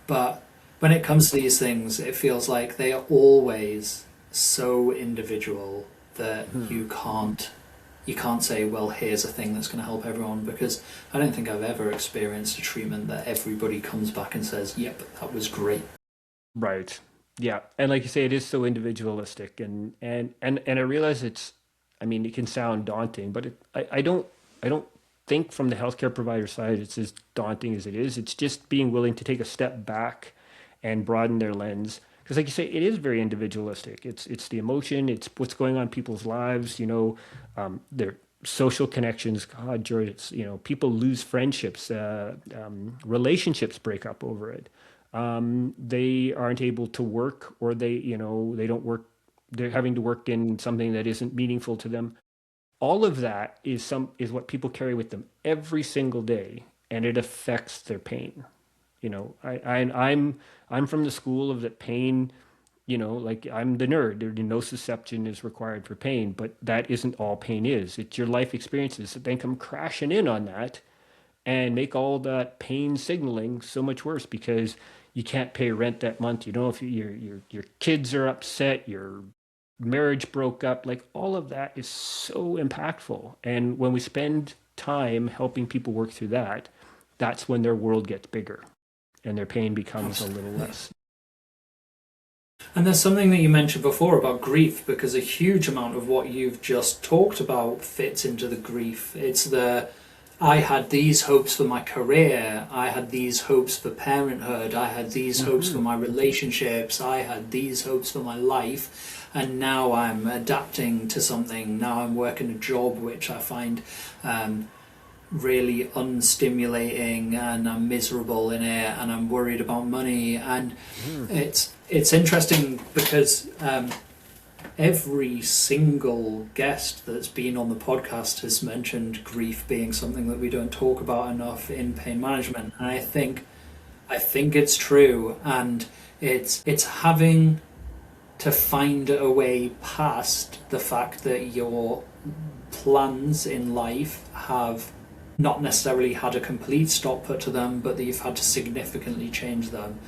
But when it comes to these things, it feels like they are always so individual that you can't say, well, here's a thing that's going to help everyone, because I don't think I've ever experienced a treatment that everybody comes back and says, yep, that was great. Right. Yeah. And like you say, it is so individualistic and I realize I mean, it can sound daunting, but I don't think from the healthcare provider side it's as daunting as it is. It's just being willing to take a step back and broaden their lens. Because like you say, it is very individualistic. It's the emotion, it's what's going on in people's lives, their social connections. God, George, people lose friendships, relationships break up over it. They aren't able to work, or they don't work. They're having to work in something that isn't meaningful to them. All of that is what people carry with them every single day, and it affects their pain. I'm from the school of that pain. Like I'm the nerd. No susception is required for pain, but that isn't all pain is. It's your life experiences that then come crashing in on that and make all that pain signaling so much worse because you can't pay rent that month. You know, if your kids are upset, your marriage broke up, like all of that is so impactful. And when we spend time helping people work through that, that's when their world gets bigger and their pain becomes a little less. And there's something that you mentioned before about grief, because a huge amount of what you've just talked about fits into the grief. It's I had these hopes for my career, I had these hopes for parenthood, I had these hopes for my relationships, I had these hopes for my life, and now I'm adapting to something. Now I'm working a job which I find really unstimulating, and I'm miserable in it, and I'm worried about money. And it's interesting because every single guest that's been on the podcast has mentioned grief being something that we don't talk about enough in pain management. And I think it's true, and it's having to find a way past the fact that you're plans in life have not necessarily had a complete stop put to them, but that you've had to significantly change them.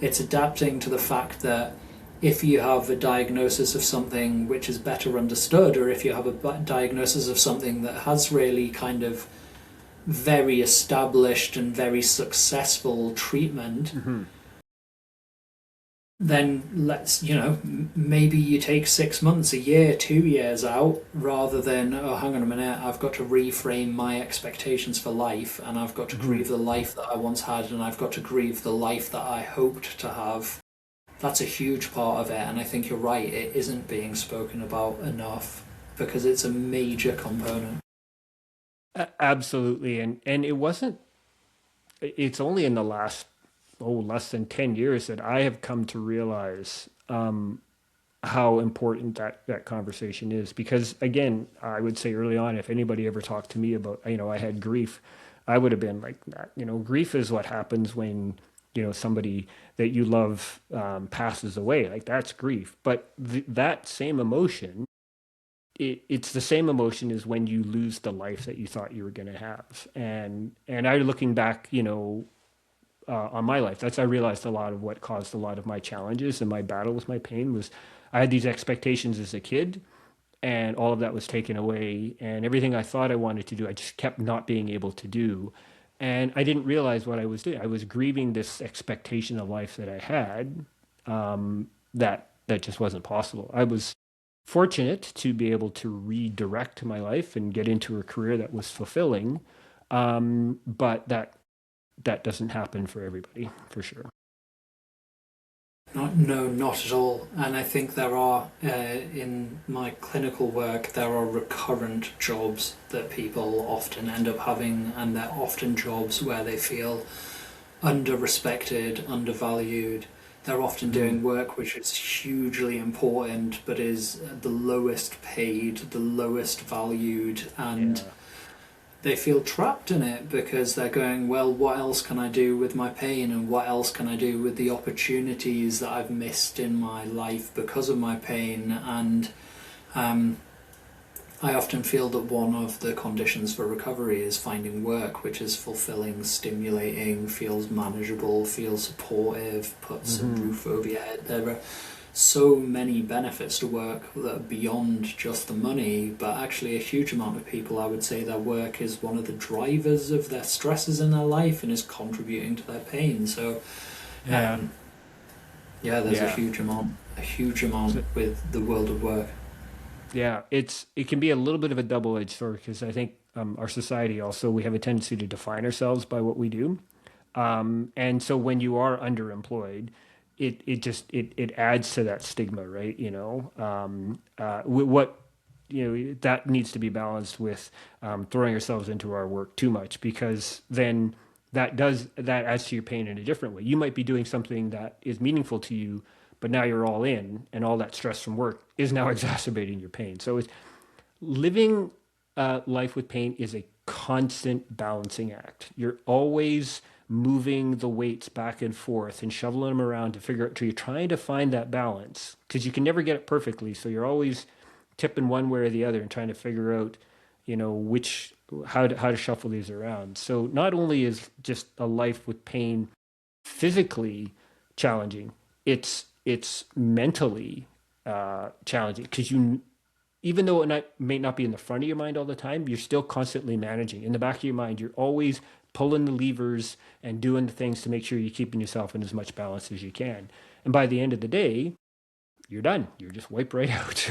It's adapting to the fact that if you have a diagnosis of something which is better understood, or if you have a diagnosis of something that has really kind of very established and very successful treatment, then maybe you take 6 months, a year, 2 years out, rather than, oh, hang on a minute, I've got to reframe my expectations for life, and I've got to grieve the life that I once had, and I've got to grieve the life that I hoped to have. That's a huge part of it, and I think you're right, it isn't being spoken about enough, because it's a major component. Absolutely. And it's only in the last, less than 10 years that I have come to realize how important that conversation is. Because again, I would say early on, if anybody ever talked to me about, I had grief, I would have been like, grief is what happens when, somebody that you love passes away. Like, that's grief. But that same emotion, it's the same emotion as when you lose the life that you thought you were going to have. And I, looking back, on my life, I realized a lot of what caused a lot of my challenges and my battle with my pain was I had these expectations as a kid, and all of that was taken away, and everything I thought I wanted to do, I just kept not being able to do. And I didn't realize what I was doing. I was grieving this expectation of life that I had, that just wasn't possible. I was fortunate to be able to redirect my life and get into a career that was fulfilling, but that doesn't happen for everybody, for sure. No, not at all. And I think there are, in my clinical work, there are recurrent jobs that people often end up having, and they're often jobs where they feel under-respected, undervalued. They're often doing work which is hugely important, but is the lowest paid, the lowest valued, and they feel trapped in it because they're going, well, what else can I do with my pain, and what else can I do with the opportunities that I've missed in my life because of my pain? And I often feel that one of the conditions for recovery is finding work which is fulfilling, stimulating, feels manageable, feels supportive, puts a roof over your head. There are so many benefits to work that are beyond just the money, but actually a huge amount of people, I would say, their work is one of the drivers of their stresses in their life and is contributing to their pain. So there's a huge amount with the world of work. Yeah, it can be a little bit of a double-edged sword, because I think our society also, we have a tendency to define ourselves by what we do. And so when you are underemployed, it adds to that stigma, right? That needs to be balanced with throwing ourselves into our work too much, because then that adds to your pain in a different way. You might be doing something that is meaningful to you, but now you're all in, and all that stress from work is now exacerbating your pain. So it's living life with pain is a constant balancing act. You're always moving the weights back and forth and shoveling them around to figure out, so you're trying to find that balance, because you can never get it perfectly. So you're always tipping one way or the other and trying to figure out, how to shuffle these around. So not only is just a life with pain physically challenging, it's mentally challenging, because even though it may not be in the front of your mind all the time, you're still constantly managing. In the back of your mind, you're always pulling the levers and doing the things to make sure you're keeping yourself in as much balance as you can. And by the end of the day, you're done. You're just wiped right out.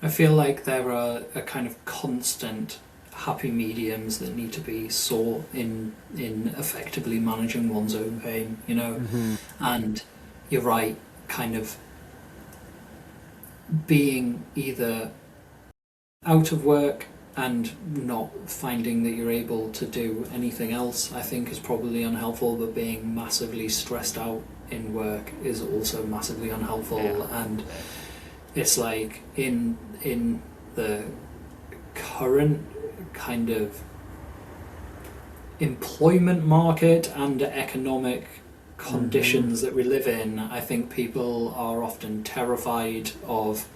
I feel like there are a kind of constant happy mediums that need to be sought in effectively managing one's own pain, And you're right, kind of being either out of work and not finding that you're able to do anything else, I think, is probably unhelpful, but being massively stressed out in work is also massively unhelpful. And it's like in the current kind of employment market and economic conditions that we live in, I think people are often terrified of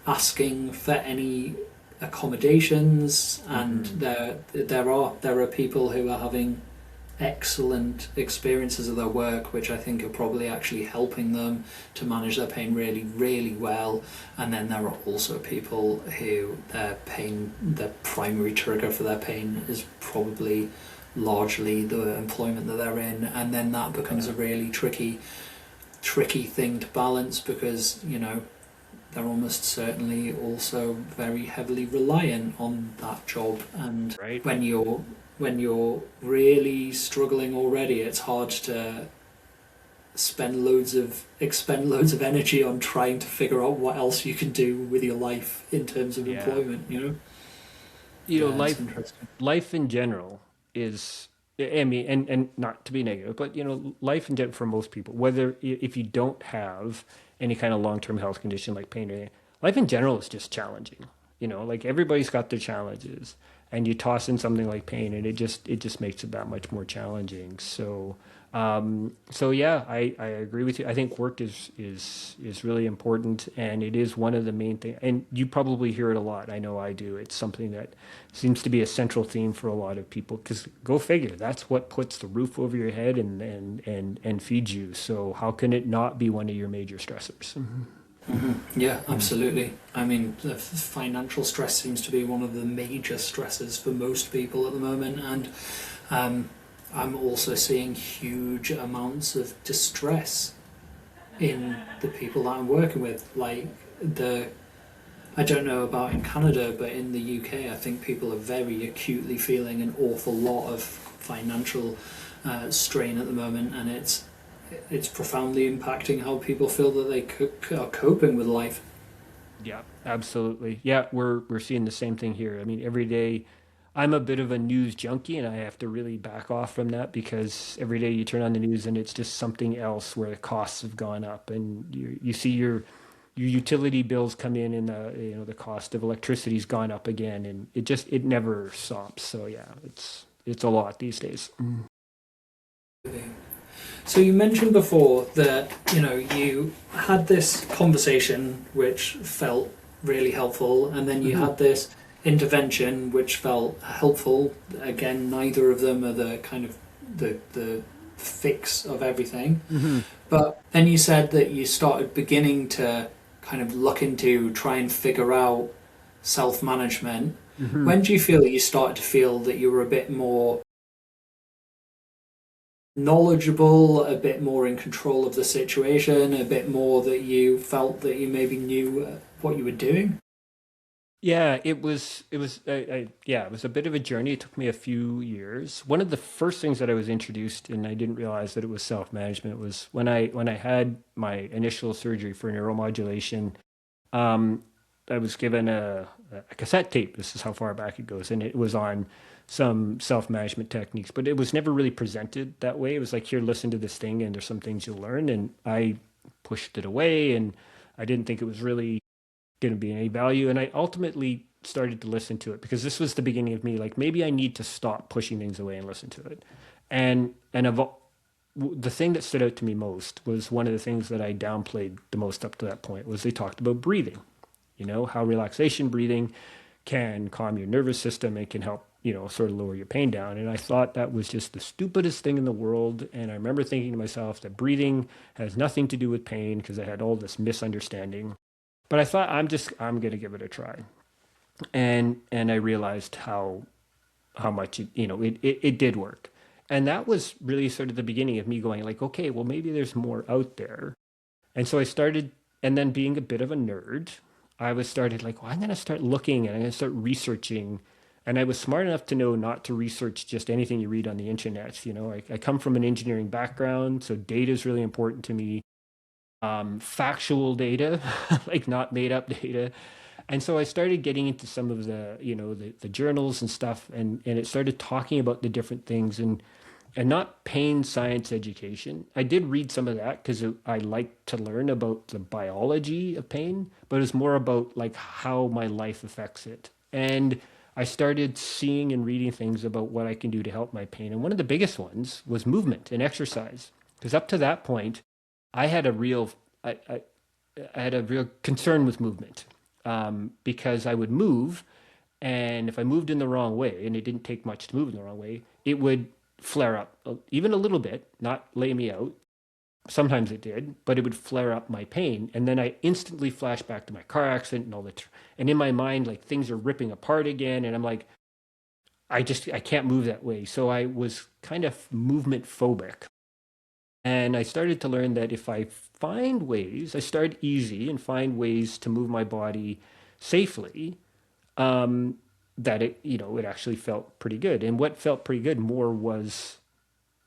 asking for any accommodations, and there are people who are having excellent experiences of their work, which I think are probably actually helping them to manage their pain really, really well. And then there are also people who their primary trigger for their pain is probably largely the employment that they're in, and then that becomes a really tricky thing to balance, because they're almost certainly also very heavily reliant on that job. And Right. when you're really struggling already, it's hard to expend loads of energy on trying to figure out what else you can do with your life in terms of Yeah. employment. It's Life interesting. life in general is, I mean, and not to be negative, but life in general for most people, whether if you don't have any kind of long-term health condition like pain or anything, life in general is just challenging. Like everybody's got their challenges, and you toss in something like pain, and it just makes it that much more challenging. So yeah, I agree with you. I think work is really important, and it is one of the main things. And you probably hear it a lot. I know I do. It's something that seems to be a central theme for a lot of people. Because go figure, that's what puts the roof over your head and feeds you. So how can it not be one of your major stressors? Yeah, absolutely. I mean, the financial stress seems to be one of the major stresses for most people at the moment, and I'm also seeing huge amounts of distress in the people that I'm working with. I don't know about in Canada, but in the UK, I think people are very acutely feeling an awful lot of financial strain at the moment, and it's profoundly impacting how people feel that they are coping with life. Yeah, absolutely. Yeah, we're seeing the same thing here. I mean, every day I'm a bit of a news junkie, and I have to really back off from that, because every day you turn on the news and it's just something else where the costs have gone up, and you see your utility bills come in, and the cost of electricity's gone up again, and it never stops. So yeah, it's a lot these days. So you mentioned before that you had this conversation which felt really helpful, and then you Hmm. had this intervention which felt helpful. Again, neither of them are the kind of the fix of everything. Hmm. But then you said that you started beginning to kind of look into try and figure out self management. Hmm. When do you feel that you started to feel that you were a bit more knowledgeable, a bit more in control of the situation, a bit more that you felt that you maybe knew what you were doing? Yeah, it was a bit of a journey. It took me a few years. One of the first things that I was introduced, and I didn't realize that it was self-management, was when I had my initial surgery for neuromodulation. Um, I was given a cassette tape. This is how far back it goes, and it was on some self-management techniques, but it was never really presented that way. It was like, here, listen to this thing, and there's some things you'll learn. And I pushed it away, and I didn't think it was really going to be any value. And I ultimately started to listen to it, because this was the beginning of me like, maybe I need to stop pushing things away and listen to it. And the thing that stood out to me most was one of the things that I downplayed the most up to that point was they talked about breathing. How relaxation breathing can calm your nervous system and can help, sort of lower your pain down. And I thought that was just the stupidest thing in the world. And I remember thinking to myself that breathing has nothing to do with pain, because I had all this misunderstanding. But I thought, I'm going to give it a try. And I realized how much it did work. And that was really sort of the beginning of me going like, okay, well, maybe there's more out there. And so I started, and then being a bit of a nerd, I was started like, well, I'm going to start looking, and I'm going to start researching. And I was smart enough to know not to research just anything you read on the internet. I come from an engineering background, so data is really important to me. Factual data, like not made up data. And so I started getting into some of the journals and stuff, and it started talking about the different things, and not pain science education. I did read some of that because I like to learn about the biology of pain, but it's more about like how my life affects it. And I started seeing and reading things about what I can do to help my pain. And one of the biggest ones was movement and exercise. Because up to that point, I had a real I, I, I had a real concern with movement. because I would move, and if I moved in the wrong way, and it didn't take much to move in the wrong way, it would flare up even a little bit, not lay me out. Sometimes it did, but it would flare up my pain. And then I instantly flash back to my car accident and and in my mind, like things are ripping apart again. And I'm like, I can't move that way. So I was kind of movement phobic. And I started to learn that if I find ways, I start easy and find ways to move my body safely, um, that it actually felt pretty good. And what felt pretty good more was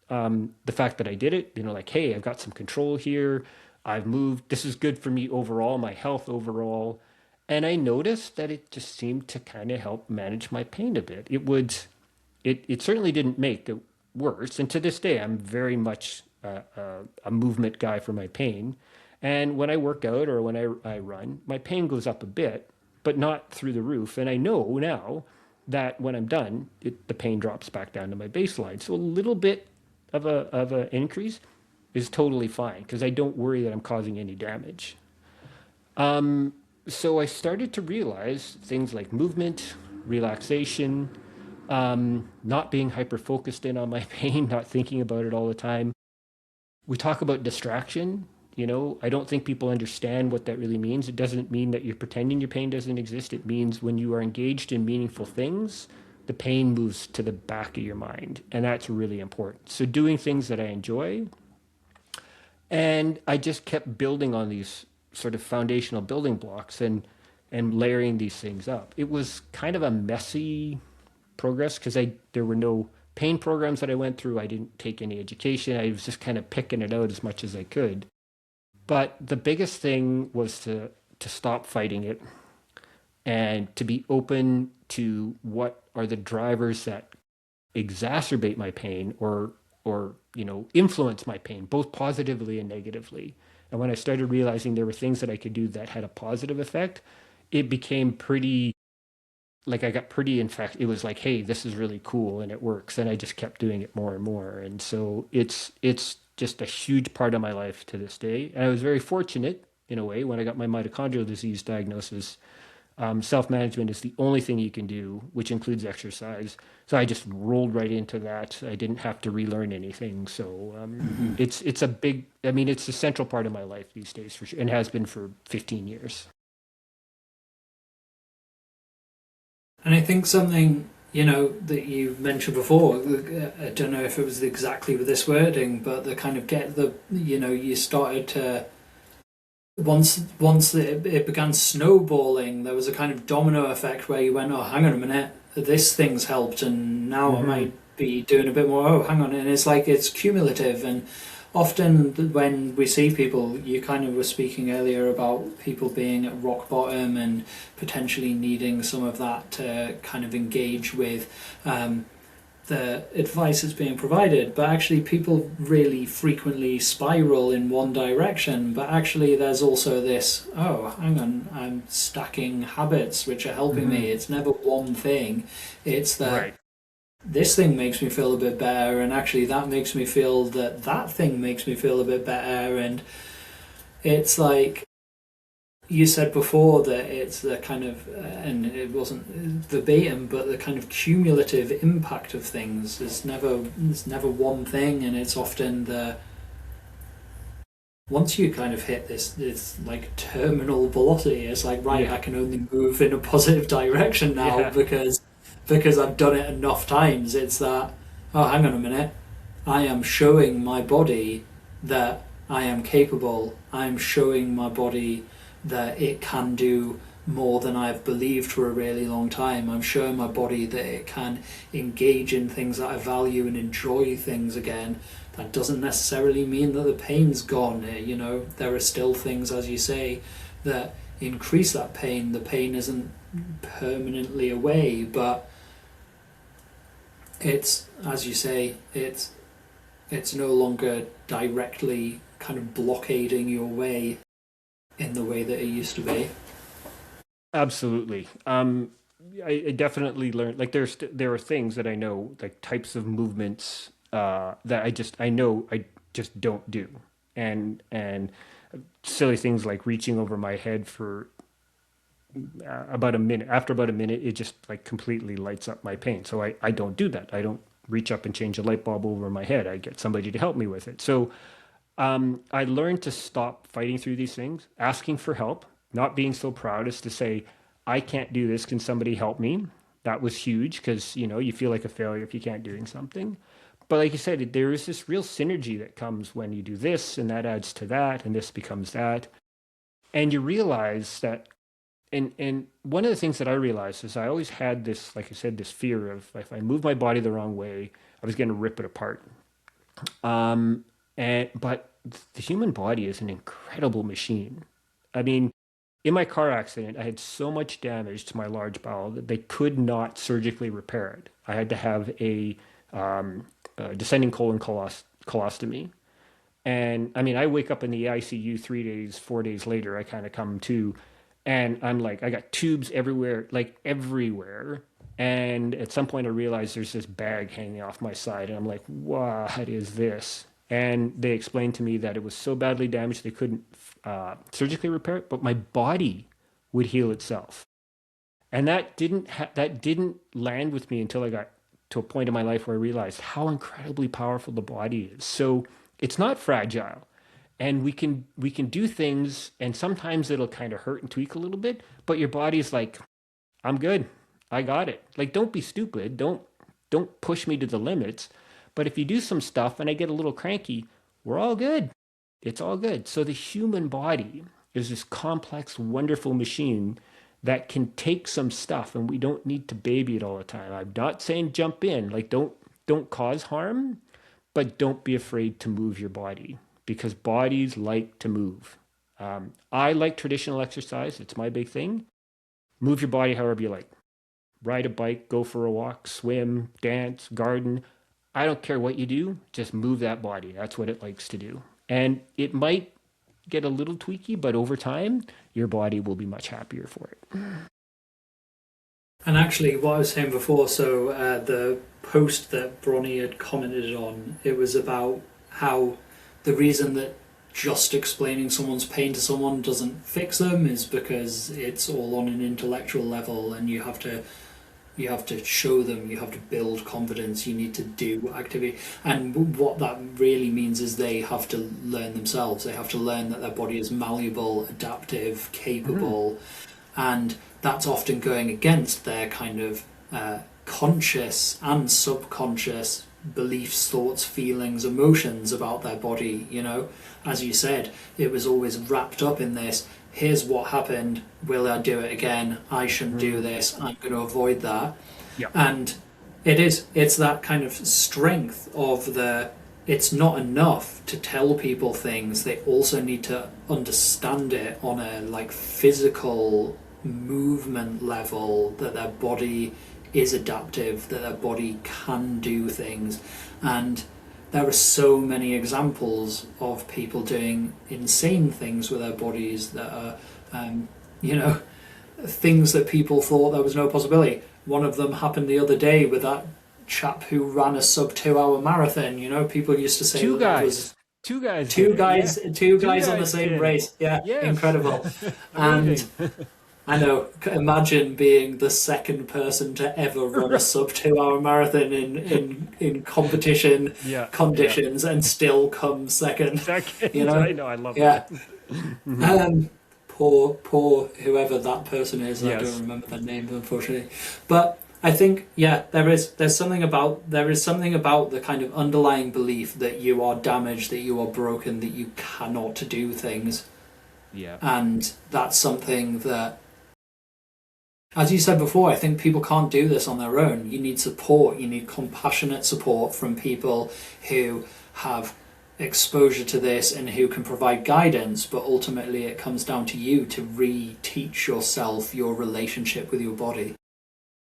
the fact that I did it, like, hey, I've got some control here. I've moved. This is good for me overall, my health overall. And I noticed that it just seemed to kind of help manage my pain a bit. It certainly didn't make it worse. And to this day, I'm very much a movement guy for my pain. And when I work out or when I run, my pain goes up a bit, but not through the roof. And I know now that when I'm done, the pain drops back down to my baseline. So a little bit of a increase is totally fine because I don't worry that I'm causing any damage. So I started to realize things like movement, relaxation, not being hyper focused in on my pain, not thinking about it all the time. We talk about distraction. I don't think people understand what that really means. It doesn't mean that you're pretending your pain doesn't exist. It means when you are engaged in meaningful things, the pain moves to the back of your mind. And that's really important. So doing things that I enjoy. And I just kept building on these sort of foundational building blocks and layering these things up. It was kind of a messy progress because I there were no pain programs that I went through. I didn't take any education. I was just kind of picking it out as much as I could. But the biggest thing was to stop fighting it and to be open to what are the drivers that exacerbate my pain or influence my pain both positively and negatively. And when I started realizing there were things that I could do that had a positive effect, it became pretty, like, I got pretty infected. It was like, hey, this is really cool and it works, and I just kept doing it more and more. And so it's just a huge part of my life to this day. And I was very fortunate in a way when I got my mitochondrial disease diagnosis. Self-management is the only thing you can do, which includes exercise. So I just rolled right into that. I didn't have to relearn anything. So it's a big, I mean, it's a central part of my life these days for sure, and has been for 15 years. And I think something, that you mentioned before, I don't know if it was exactly with this wording, but the kind of you started to, once it began snowballing, there was a kind of domino effect where you went, oh, hang on a minute, this thing's helped, and now I Hmm. might be doing a bit more. Oh, hang on, and it's like it's cumulative. And often when we see people, you kind of were speaking earlier about people being at rock bottom and potentially needing some of that to kind of engage with the advice that's being provided, but actually people really frequently spiral in one direction. But actually there's also this, oh, hang on, I'm stacking habits which are helping me. Hmm. It's never one thing. It's that Right. this thing makes me feel a bit better, and actually that makes me feel that thing makes me feel a bit better. And it's like you said before that it's the kind of, and it wasn't verbatim, but the kind of cumulative impact of things is never one thing, and it's often the once you kind of hit this like terminal velocity, it's like, right, I Yeah. can only move in a positive direction now Yeah. because I've done it enough times. It's that, oh, hang on a minute, I am showing my body that I am capable. I'm showing my body that it can do more than I've believed for a really long time. I'm showing my body that it can engage in things that I value and enjoy things again. That doesn't necessarily mean that the pain's gone. There are still things, as you say, that increase that pain. The pain isn't permanently away, but it's, as you say, it's no longer directly kind of blockading your way in the way that it used to be. Absolutely. I definitely learned, like, there are things that I know, like types of movements that I know I just don't do, and silly things like reaching over my head for about a minute. After about a minute, it just like completely lights up my pain. So I don't do that. I don't reach up and change a light bulb over my head. I get somebody to help me with it. So I learned to stop fighting through these things, asking for help, not being so proud as to say, I can't do this. Can somebody help me? That was huge because, you know, you feel like a failure if you can't doing something. But like you said, there is this real synergy that comes when you do this and that adds to that and this becomes that. And you realize that, and one of the things that I realized is I always had this, like I said, this fear of if I move my body the wrong way, I was going to rip it apart. But the human body is an incredible machine. I mean, in my car accident, I had so much damage to my large bowel that they could not surgically repair it. I had to have a descending colon colostomy. And I mean, I wake up in the ICU 3 days, 4 days later, I kind of come to, and I'm like, I got tubes everywhere, like everywhere. And at some point, I realized there's this bag hanging off my side, and I'm like, what is this? And they explained to me that it was so badly damaged they couldn't surgically repair it, but my body would heal itself. And that didn't land with me until I got to a point in my life where I realized how incredibly powerful the body is. So it's not fragile, and we can do things, and sometimes it'll kind of hurt and tweak a little bit, but your body's like, I'm good, I got it. Like, don't be stupid, don't push me to the limits. But if you do some stuff and I get a little cranky, we're all good. It's all good. So the human body is this complex, wonderful machine that can take some stuff, and we don't need to baby it all the time. I'm not saying jump in, like don't cause harm, but don't be afraid to move your body because bodies like to move. I like traditional exercise. It's my big thing. Move your body however you like. Ride a bike, go for a walk, swim, dance, garden. I don't care what you do, just move that body. That's what it likes to do. And it might get a little tweaky, but over time, your body will be much happier for it. And actually, what I was saying before, so the post that Bronnie had commented on, it was about how the reason that just explaining someone's pain to someone doesn't fix them is because it's all on an intellectual level, and you have to show them, you have to build confidence, you need to do activity. And what that really means is they have to learn themselves. They have to learn that their body is malleable, adaptive, capable, and that's often going against their kind of conscious and subconscious beliefs, thoughts, feelings, emotions about their body. You know, as you said, it was always wrapped up in this: here's what happened, will I do it again, I shouldn't do this, I'm going to avoid that. Yeah. And it's that kind of strength of the, it's not enough to tell people things, they also need to understand it on a like physical movement level, that their body is adaptive, that their body can do things. And there are so many examples of people doing insane things with their bodies that are, things that people thought there was no possibility. One of them happened the other day with that chap who ran a sub 2 hour marathon. You know, people used to say Two that guys. was Two guys. two did it. guys, Yeah. two Two guys on the guys same did it. race. Yeah, Yes. incredible. And Amazing. I know. Imagine being the second person to ever run a sub 2 hour marathon in competition Yeah. conditions and still come second. Second. You know? I know. I love Yeah. that. Poor whoever that person is. I don't Yes. remember their name, unfortunately. But I think, yeah, there's something about the kind of underlying belief that you are damaged, that you are broken, that you cannot do things. Yeah. And that's something that, as you said before, I think people can't do this on their own. You need support. You need compassionate support from people who have exposure to this and who can provide guidance. But ultimately, it comes down to you to re-teach yourself your relationship with your body.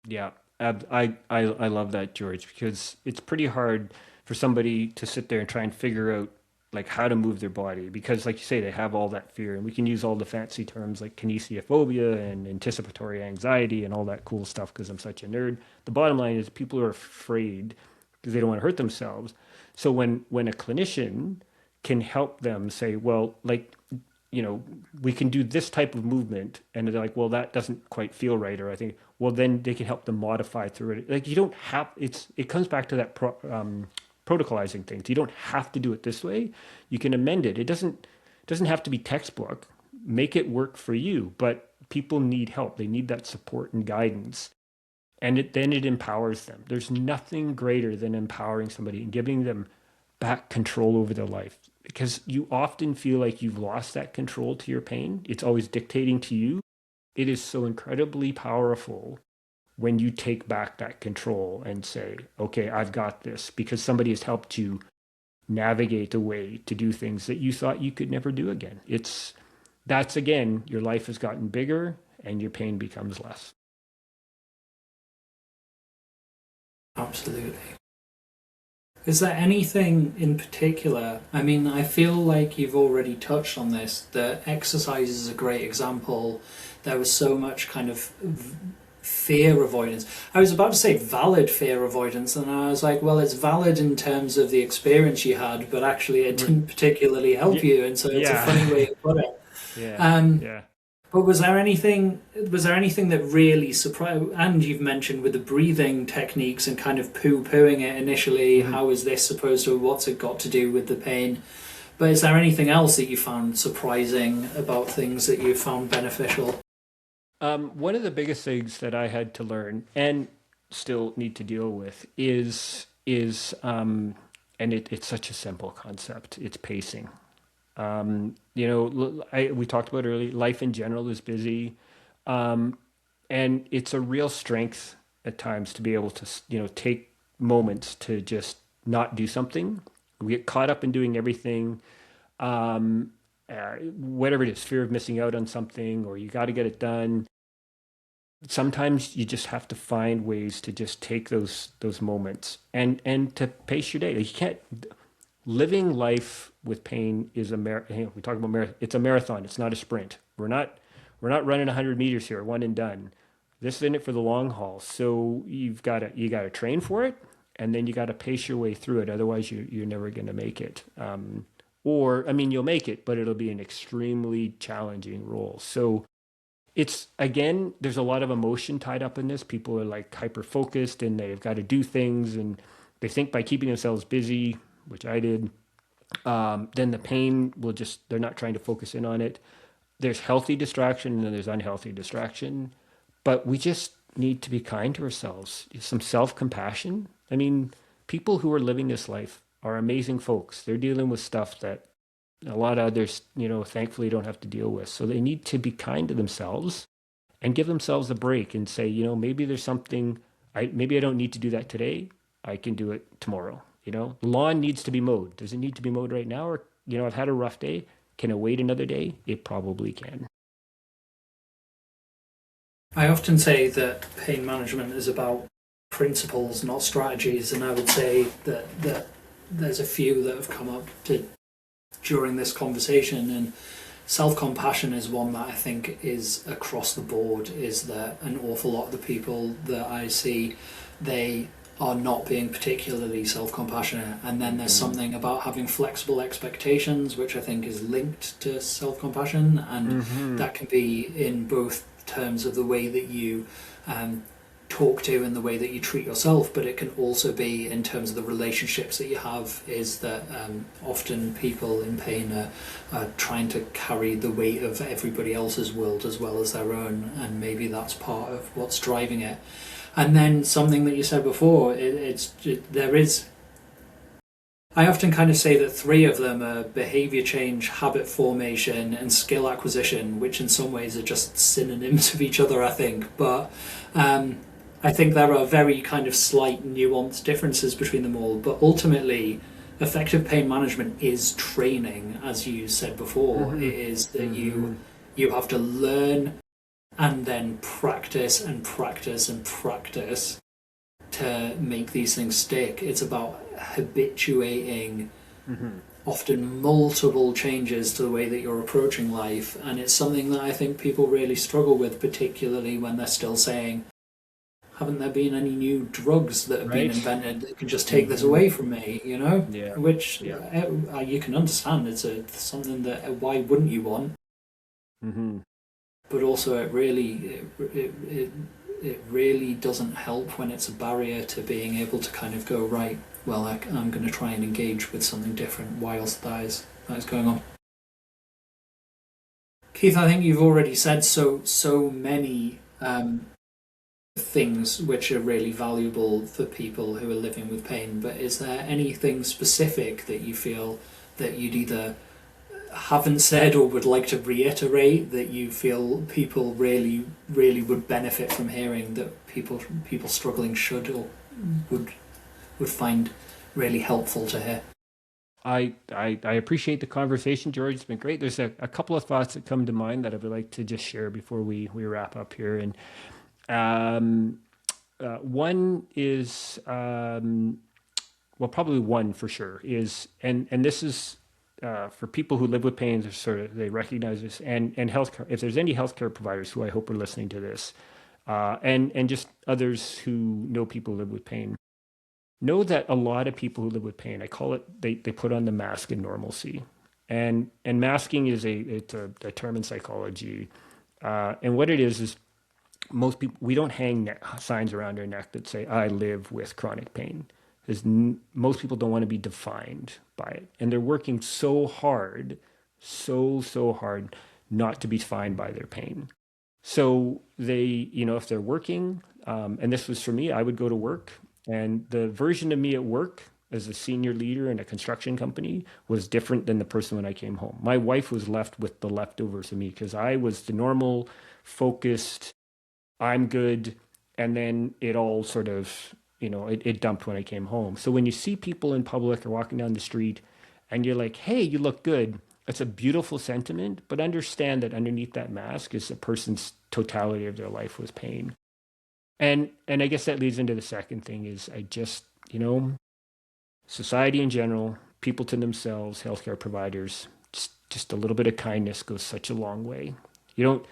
Yeah. I love that, George, because it's pretty hard for somebody to sit there and try and figure out like how to move their body because, like you say, they have all that fear, and we can use all the fancy terms like kinesiophobia and anticipatory anxiety and all that cool stuff because I'm such a nerd. The bottom line is people are afraid because they don't want to hurt themselves. So when a clinician can help them say, well, like, we can do this type of movement, and they're like, well, that doesn't quite feel right, or I think, well, then they can help them modify through it. Like you don't have it comes back to that protocolizing things. You don't have to do it this way. You can amend it. It doesn't have to be textbook. Make it work for you, but people need help. They need that support and guidance, and then it empowers them. There's nothing greater than empowering somebody and giving them back control over their life, because you often feel like you've lost that control to your pain. It's always dictating to you. It is so incredibly powerful when you take back that control and say, okay, I've got this, because somebody has helped you navigate a way to do things that you thought you could never do again. That's again, your life has gotten bigger and your pain becomes less. Absolutely. Is there anything in particular? I mean, I feel like you've already touched on this. The exercise is a great example. There was so much kind of fear avoidance. I was about to say valid fear avoidance, and I was like, well, it's valid in terms of the experience you had, but actually it didn't particularly help you, and so it's a funny way to put it. Yeah. But was there anything that really surprised? And you've mentioned with the breathing techniques and kind of poo-pooing it initially. How is this supposed to? What's it got to do with the pain? But is there anything else that you found surprising about things that you found beneficial? One of the biggest things that I had to learn and still need to deal with and it's such a simple concept. It's pacing. We talked about earlier, life in general is busy. And it's a real strength at times to be able to, take moments to just not do something. We get caught up in doing everything, whatever it is, fear of missing out on something, or you got to get it done. Sometimes you just have to find ways to just take those moments and to pace your day. You can't. Living life with pain is we talk about marathon. It's a marathon. It's not a sprint. We're not running 100 meters here, one and done. This is in it for the long haul. So you got to train for it, and then you got to pace your way through it. Otherwise, you're never going to make it. You'll make it, but it'll be an extremely challenging role. So there's a lot of emotion tied up in this. People are like hyper focused, and they've got to do things, and they think by keeping themselves busy, which I did, then the pain they're not trying to focus in on it. There's healthy distraction and then there's unhealthy distraction. But we just need to be kind to ourselves. Some self-compassion. I mean, people who are living this life are amazing folks. They're dealing with stuff that a lot of others, thankfully don't have to deal with. So they need to be kind to themselves and give themselves a break and say, maybe there's something, maybe I don't need to do that today. I can do it tomorrow. The lawn needs to be mowed. Does it need to be mowed right now? Or, I've had a rough day. Can it wait another day? It probably can. I often say that pain management is about principles, not strategies, and I would say that there's a few that have come up during this conversation, and self-compassion is one that I think is across the board, is that an awful lot of the people that I see, they are not being particularly self-compassionate, and then there's something about having flexible expectations, which I think is linked to self-compassion, and that can be in both terms of the way that you talk to and the way that you treat yourself, but it can also be in terms of the relationships that you have, is that often people in pain are trying to carry the weight of everybody else's world as well as their own, and maybe that's part of what's driving it. And then something that you said before, I often kind of say that three of them are behavior change, habit formation, and skill acquisition, which in some ways are just synonyms of each other, I think. But I think there are very kind of slight nuanced differences between them all. But ultimately, effective pain management is training, as you said before. It is that you have to learn and then practice and practice and practice to make these things stick. It's about habituating often multiple changes to the way that you're approaching life, and it's something that I think people really struggle with, particularly when they're still saying, haven't there been any new drugs that have been invented that can just take this away from me, which you can understand. It's something that, why wouldn't you want? Hmm. But also it really doesn't help when it's a barrier to being able to kind of go, right, well, I'm going to try and engage with something different whilst that is going on. Keith, I think you've already said so many things which are really valuable for people who are living with pain. But is there anything specific that you feel that you'd either haven't said or would like to reiterate that you feel people really would benefit from hearing, that people struggling should or would find really helpful to hear? I appreciate the conversation, George. It's been great. There's a couple of thoughts that come to mind that I would like to just share before we wrap up here. And um, one is, well, probably one for sure is, and this is for people who live with pain. They're sort of, they recognize this, and healthcare. If there's any healthcare providers who I hope are listening to this, and just others who know people who live with pain, know that a lot of people who live with pain, I call it, they put on the mask of normalcy. And masking is a term in psychology. And what it is most people, we don't hang signs around our neck that say, I live with chronic pain. Because most people don't want to be defined by it. And they're working so hard, so hard not to be defined by their pain. So they, if they're working, and this was for me, I would go to work, and the version of me at work as a senior leader in a construction company was different than the person when I came home. My wife was left with the leftovers of me because I was the normal, focused, I'm good. And then it all sort of, it dumped when I came home. So when you see people in public or walking down the street and you're like, hey, you look good, it's a beautiful sentiment, but understand that underneath that mask is a person's totality of their life with pain. And I guess that leads into the second thing is I just, society in general, people to themselves, healthcare providers, just a little bit of kindness goes such a long way. You don't,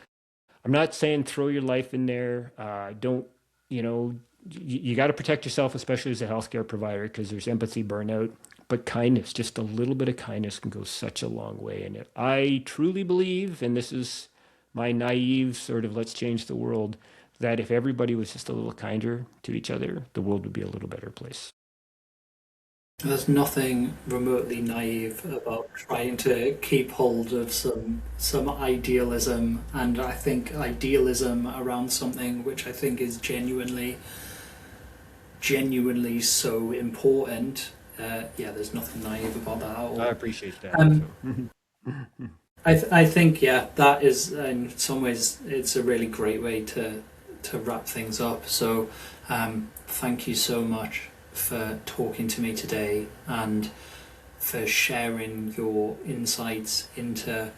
I'm not saying throw your life in there. Don't, you know, you got to protect yourself, especially as a healthcare provider, because there's empathy burnout. But kindness, just a little bit of kindness can go such a long way. And I truly believe, and this is my naive sort of let's change the world, that if everybody was just a little kinder to each other, the world would be a little better place. There's nothing remotely naive about trying to keep hold of some idealism, and I think idealism around something which I think is genuinely so important. Yeah, there's nothing naive about that at I all. appreciate that. Um, So, I think yeah, that is in some ways it's a really great way to wrap things up. So thank you so much for talking to me today and for sharing your insights into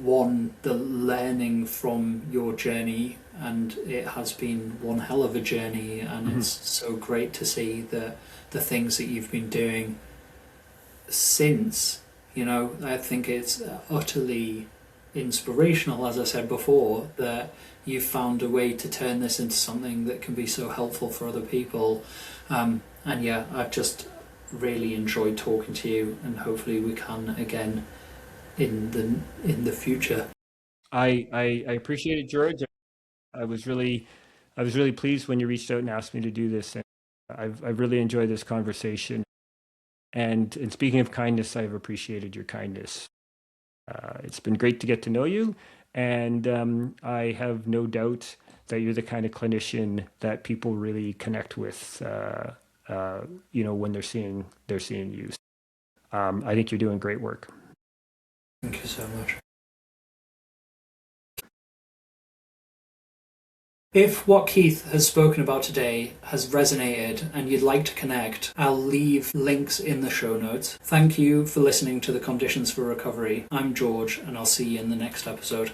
one, the learning from your journey, and it has been one hell of a journey, and it's so great to see the things that you've been doing since. I think it's utterly inspirational, as I said before, that you've found a way to turn this into something that can be so helpful for other people. And yeah, I've just really enjoyed talking to you, and hopefully we can again in the future. I appreciate it, George. I was really I was really pleased when you reached out and asked me to do this. And I've really enjoyed this conversation. And speaking of kindness, I've appreciated your kindness. It's been great to get to know you, and I have no doubt that you're the kind of clinician that people really connect with. When they're seeing you. I think you're doing great work. Thank you so much. If what Keith has spoken about today has resonated and you'd like to connect, I'll leave links in the show notes. Thank you for listening to the Conditions for Recovery. I'm George, and I'll see you in the next episode.